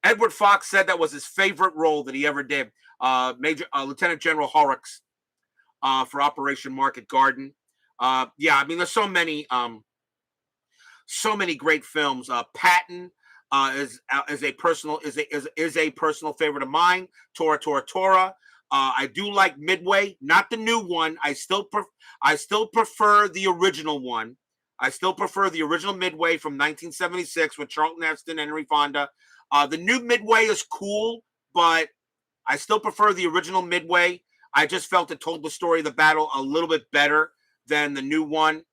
Edward Fox said that was his favorite role that he ever did. Major Lieutenant General Horrocks for Operation Market Garden. Yeah, I mean, there's so many great films. Patton is a personal favorite of mine. Tora Tora Tora. I do like Midway, not the new one. I still prefer the original one. I still prefer the original Midway from 1976 with Charlton Heston and Henry Fonda. The new Midway is cool, but I still prefer the original Midway. I just felt it told the story of the battle a little bit better than the new one.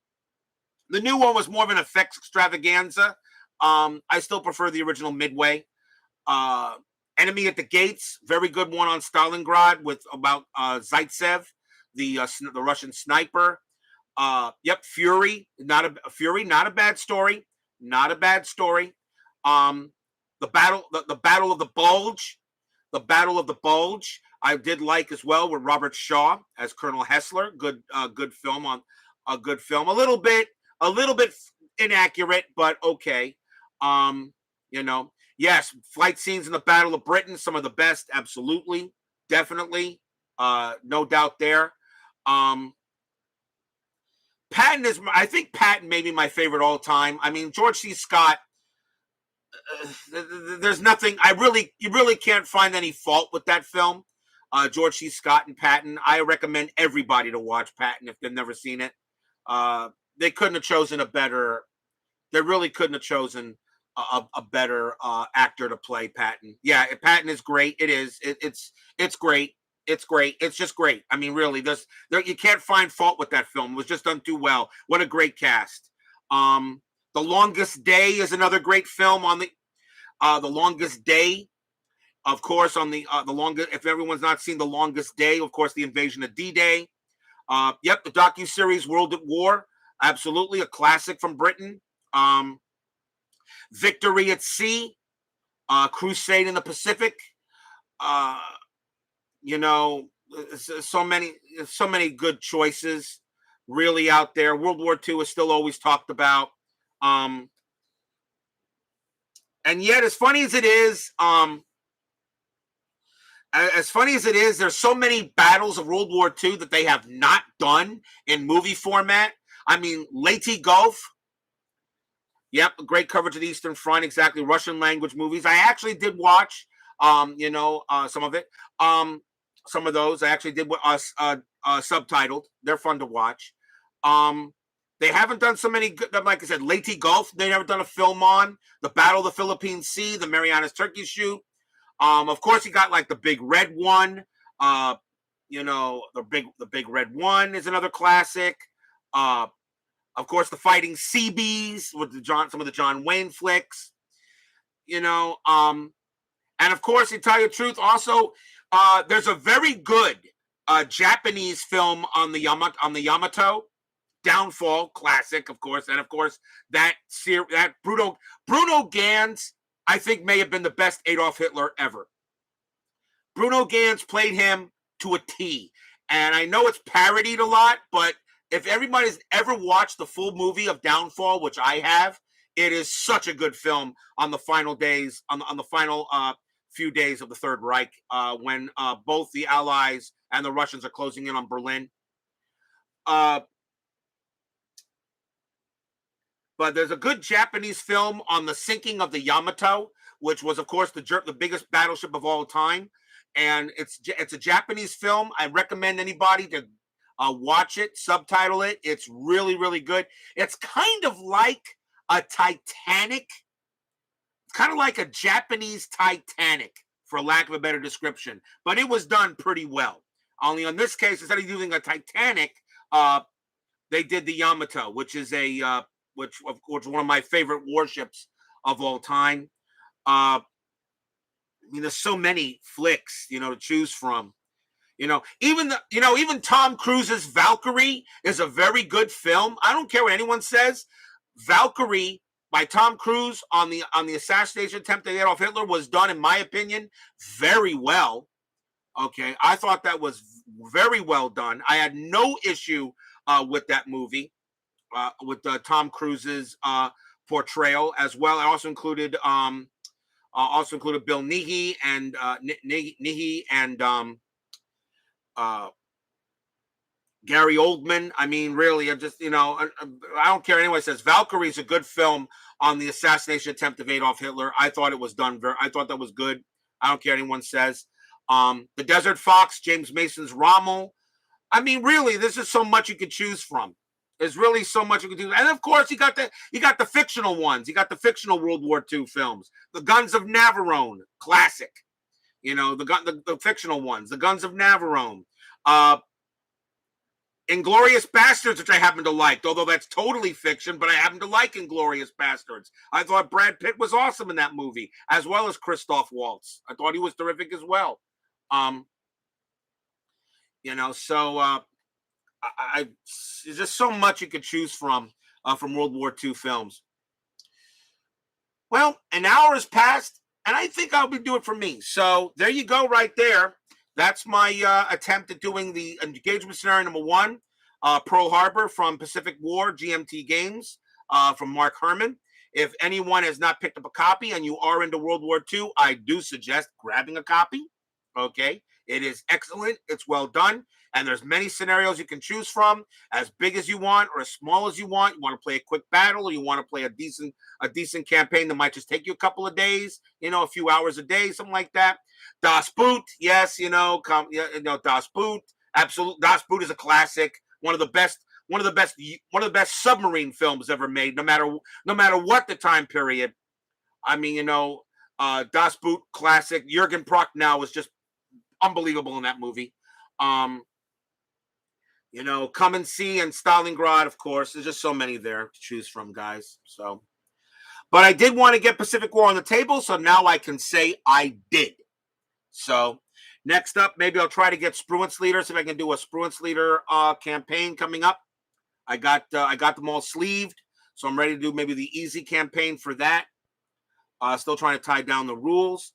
The new one was more of an effects extravaganza. I still prefer the original Midway. Uh, Enemy at the Gates, very good one on Stalingrad with about Zaitsev, the Russian sniper. Yep, Fury, not a bad story, not a bad story. The battle of the Bulge, I did like as well with Robert Shaw as Colonel Hessler. Good film on a good film. A little bit inaccurate, but okay. You know, yes, flight scenes in the Battle of Britain, some of the best, absolutely, definitely, no doubt there. I think Patton may be my favorite all time. I mean, George C. Scott, there's nothing, you really can't find any fault with that film. George C. Scott and Patton. I recommend everybody to watch Patton if they've never seen it. They couldn't have chosen they really couldn't have chosen a better actor to play Patton. Yeah, Patton is great. It is. It's great. It's great. It's just great. I mean, really, you can't find fault with that film. It was just done too well. What a great cast. The Longest Day is another great film on the Longest Day. Of course, on the longest. If everyone's not seen The Longest Day, of course, the invasion of D-Day. Yep, the docuseries World at War. Absolutely, a classic from Britain. Victory at Sea, Crusade in the Pacific. Uh, you know, so many good choices really out there. World War II is still always talked about. And yet, as funny as it is, there's so many battles of World War II that they have not done in movie format. I mean, Leyte Gulf. Yep, great coverage of the Eastern Front. Exactly, Russian language movies. I actually did watch, some of it. Some of those I actually did subtitled. They're fun to watch. They haven't done so many good. Like I said, Leyte Gulf. They never done a film on the Battle of the Philippine Sea, the Marianas Turkey Shoot. Of course, you got like the Big Red One. The Big Red One is another classic. Of course, the Fighting Seabees with some of the John Wayne flicks. And of course, to tell you the truth, also there's a very good Japanese film on the Yamato. Downfall, classic, of course, and of course that Bruno Ganz, I think, may have been the best Adolf Hitler ever. Bruno Ganz played him to a T, and I know it's parodied a lot, but if everybody's ever watched the full movie of Downfall, which I have, it is such a good film on the final days, on the final few days of the Third Reich, when both the Allies and the Russians are closing in on Berlin. But there's a good Japanese film on the sinking of the Yamato, which was, of course, the biggest battleship of all time. And it's a Japanese film. I recommend anybody to watch it, subtitle it. It's really, really good. It's kind of like a Titanic. It's kind of like a Japanese Titanic, for lack of a better description. But it was done pretty well. Only in this case, instead of using a Titanic, they did the Yamato, which is which one of my favorite warships of all time. I mean, there's so many flicks, to choose from. Even Tom Cruise's Valkyrie is a very good film. I don't care what anyone says. Valkyrie by Tom Cruise on the assassination attempt at Adolf Hitler was done, in my opinion, very well. Okay, I thought that was very well done. I had no issue with that movie, with Tom Cruise's portrayal as well. It also included Bill Nighy and Gary Oldman. I mean, really, I don't care. Anyone says Valkyrie's a good film on the assassination attempt of Adolf Hitler. I thought it was done. I thought that was good. I don't care anyone says. The Desert Fox, James Mason's Rommel. I mean, really, there's just so much you could choose from. There's really so much you could do, and of course, you got the fictional ones. You got the fictional World War II films, The Guns of Navarone, classic. The fictional ones, The Guns of Navarone. Inglourious Bastards, which I happen to like, although that's totally fiction, but I happen to like Inglourious Bastards. I thought Brad Pitt was awesome in that movie, as well as Christoph Waltz. I thought he was terrific as well. There's just so much you could choose from World War II films. Well, an hour has passed, and I think I'll be doing it for me. So there you go, right there. That's my attempt at doing the engagement scenario number 1, Pearl Harbor from Pacific War GMT Games from Mark Herman. If anyone has not picked up a copy and you are into World War II, I do suggest grabbing a copy. Okay, it is excellent. It's well done. And there's many scenarios you can choose from, as big as you want or as small as you want. You want to play a quick battle, or you want to play a decent campaign that might just take you a couple of days, a few hours a day, something like that. Das Boot, yes, Das Boot, absolutely. Das Boot is a classic, one of the best submarine films ever made, no matter what the time period. I mean, Das Boot, classic. Jürgen Prochnow was just unbelievable in that movie. Come and See and Stalingrad, of course. There's just so many there to choose from, guys. So, but I did want to get Pacific War on the table, so now I can say I did. So, next up, maybe I'll try to get Spruance-Leader, see if I can do a Spruance-Leader campaign coming up. I got them all sleeved, so I'm ready to do maybe the easy campaign for that. Still trying to tie down the rules.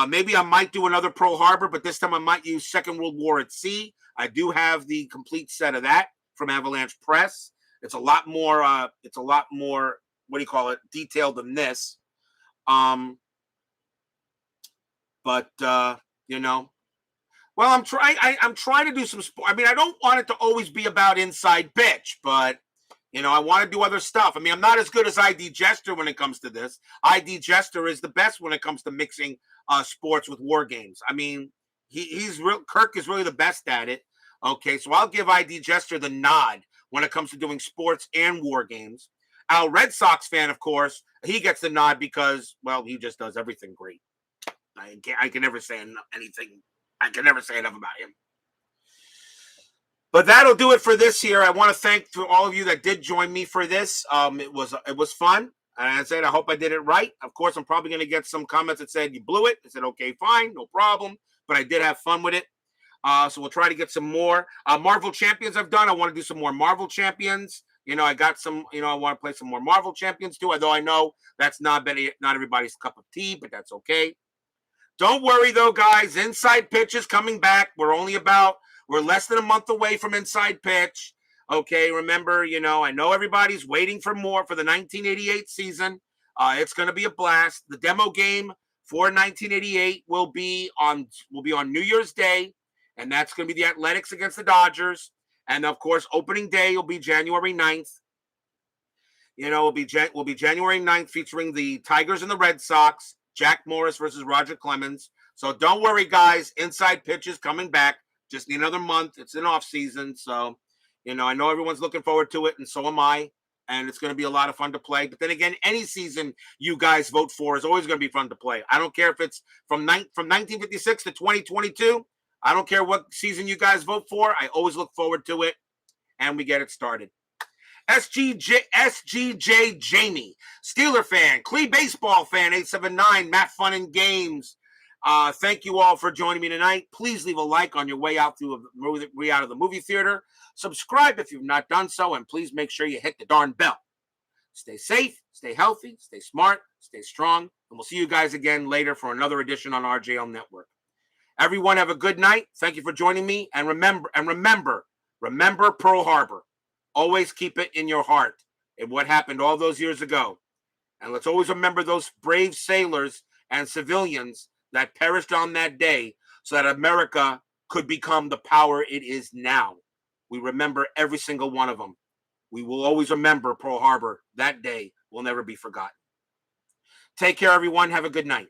Maybe I might do another Pearl Harbor, but this time I might use Second World War at Sea. I do have the complete set of that from Avalanche Press. It's a lot more. What do you call it? Detailed than this. But well, I'm trying to do some sport. I mean, I don't want it to always be about inside pitch, but I want to do other stuff. I mean, I'm not as good as ID Jester when it comes to this. ID Jester is the best when it comes to mixing sports with war games. I mean, Kirk is really the best at it. Okay, so I'll give ID Jester the nod when it comes to doing sports and war games. Al Red Sox fan, of course, he gets the nod because, well, he just does everything great. I can never say anything. I can never say enough about him. But that'll do it for this year. I want to thank all of you that did join me for this. It was fun. And I said, I hope I did it right. Of course, I'm probably going to get some comments that said, you blew it. I said, okay, fine, no problem. But I did have fun with it. So we'll try to get some more. Marvel Champions I've done. I want to do some more Marvel Champions. I got some, I want to play some more Marvel Champions too. Although I know that's not everybody's cup of tea, but that's okay. Don't worry though, guys. Inside Pitch is coming back. We're less than a month away from Inside Pitch. Okay, remember, I know everybody's waiting for more for the 1988 season. It's going to be a blast. The demo game for 1988 will be on New Year's Day, and that's going to be the Athletics against the Dodgers. And of course, opening day will be January 9th. Will be January 9th, featuring the Tigers and the Red Sox. Jack Morris versus Roger Clemens. So don't worry, guys. Inside Pitch is coming back. Just need another month. It's an off season, so I know everyone's looking forward to it, and so am I. And it's going to be a lot of fun to play. But then again, any season you guys vote for is always going to be fun to play. I don't care if it's from 1956 to 2022. I don't care what season you guys vote for. I always look forward to it, and we get it started. SGJ Jamie, Steeler fan, Clee baseball fan, 879, Matt Fun and Games, Thank you all for joining me tonight. Please leave a like on your way out of the movie theater. Subscribe if you've not done so, and please make sure you hit the darn bell. Stay safe, stay healthy, stay smart, stay strong, and we'll see you guys again later for another edition on RJL Network. Everyone have a good night. Thank you for joining me, and remember Pearl Harbor. Always keep it in your heart and what happened all those years ago. And let's always remember those brave sailors and civilians that perished on that day so that America could become the power it is now. We remember every single one of them. We will always remember Pearl Harbor. That day will never be forgotten. Take care, everyone. Have a good night.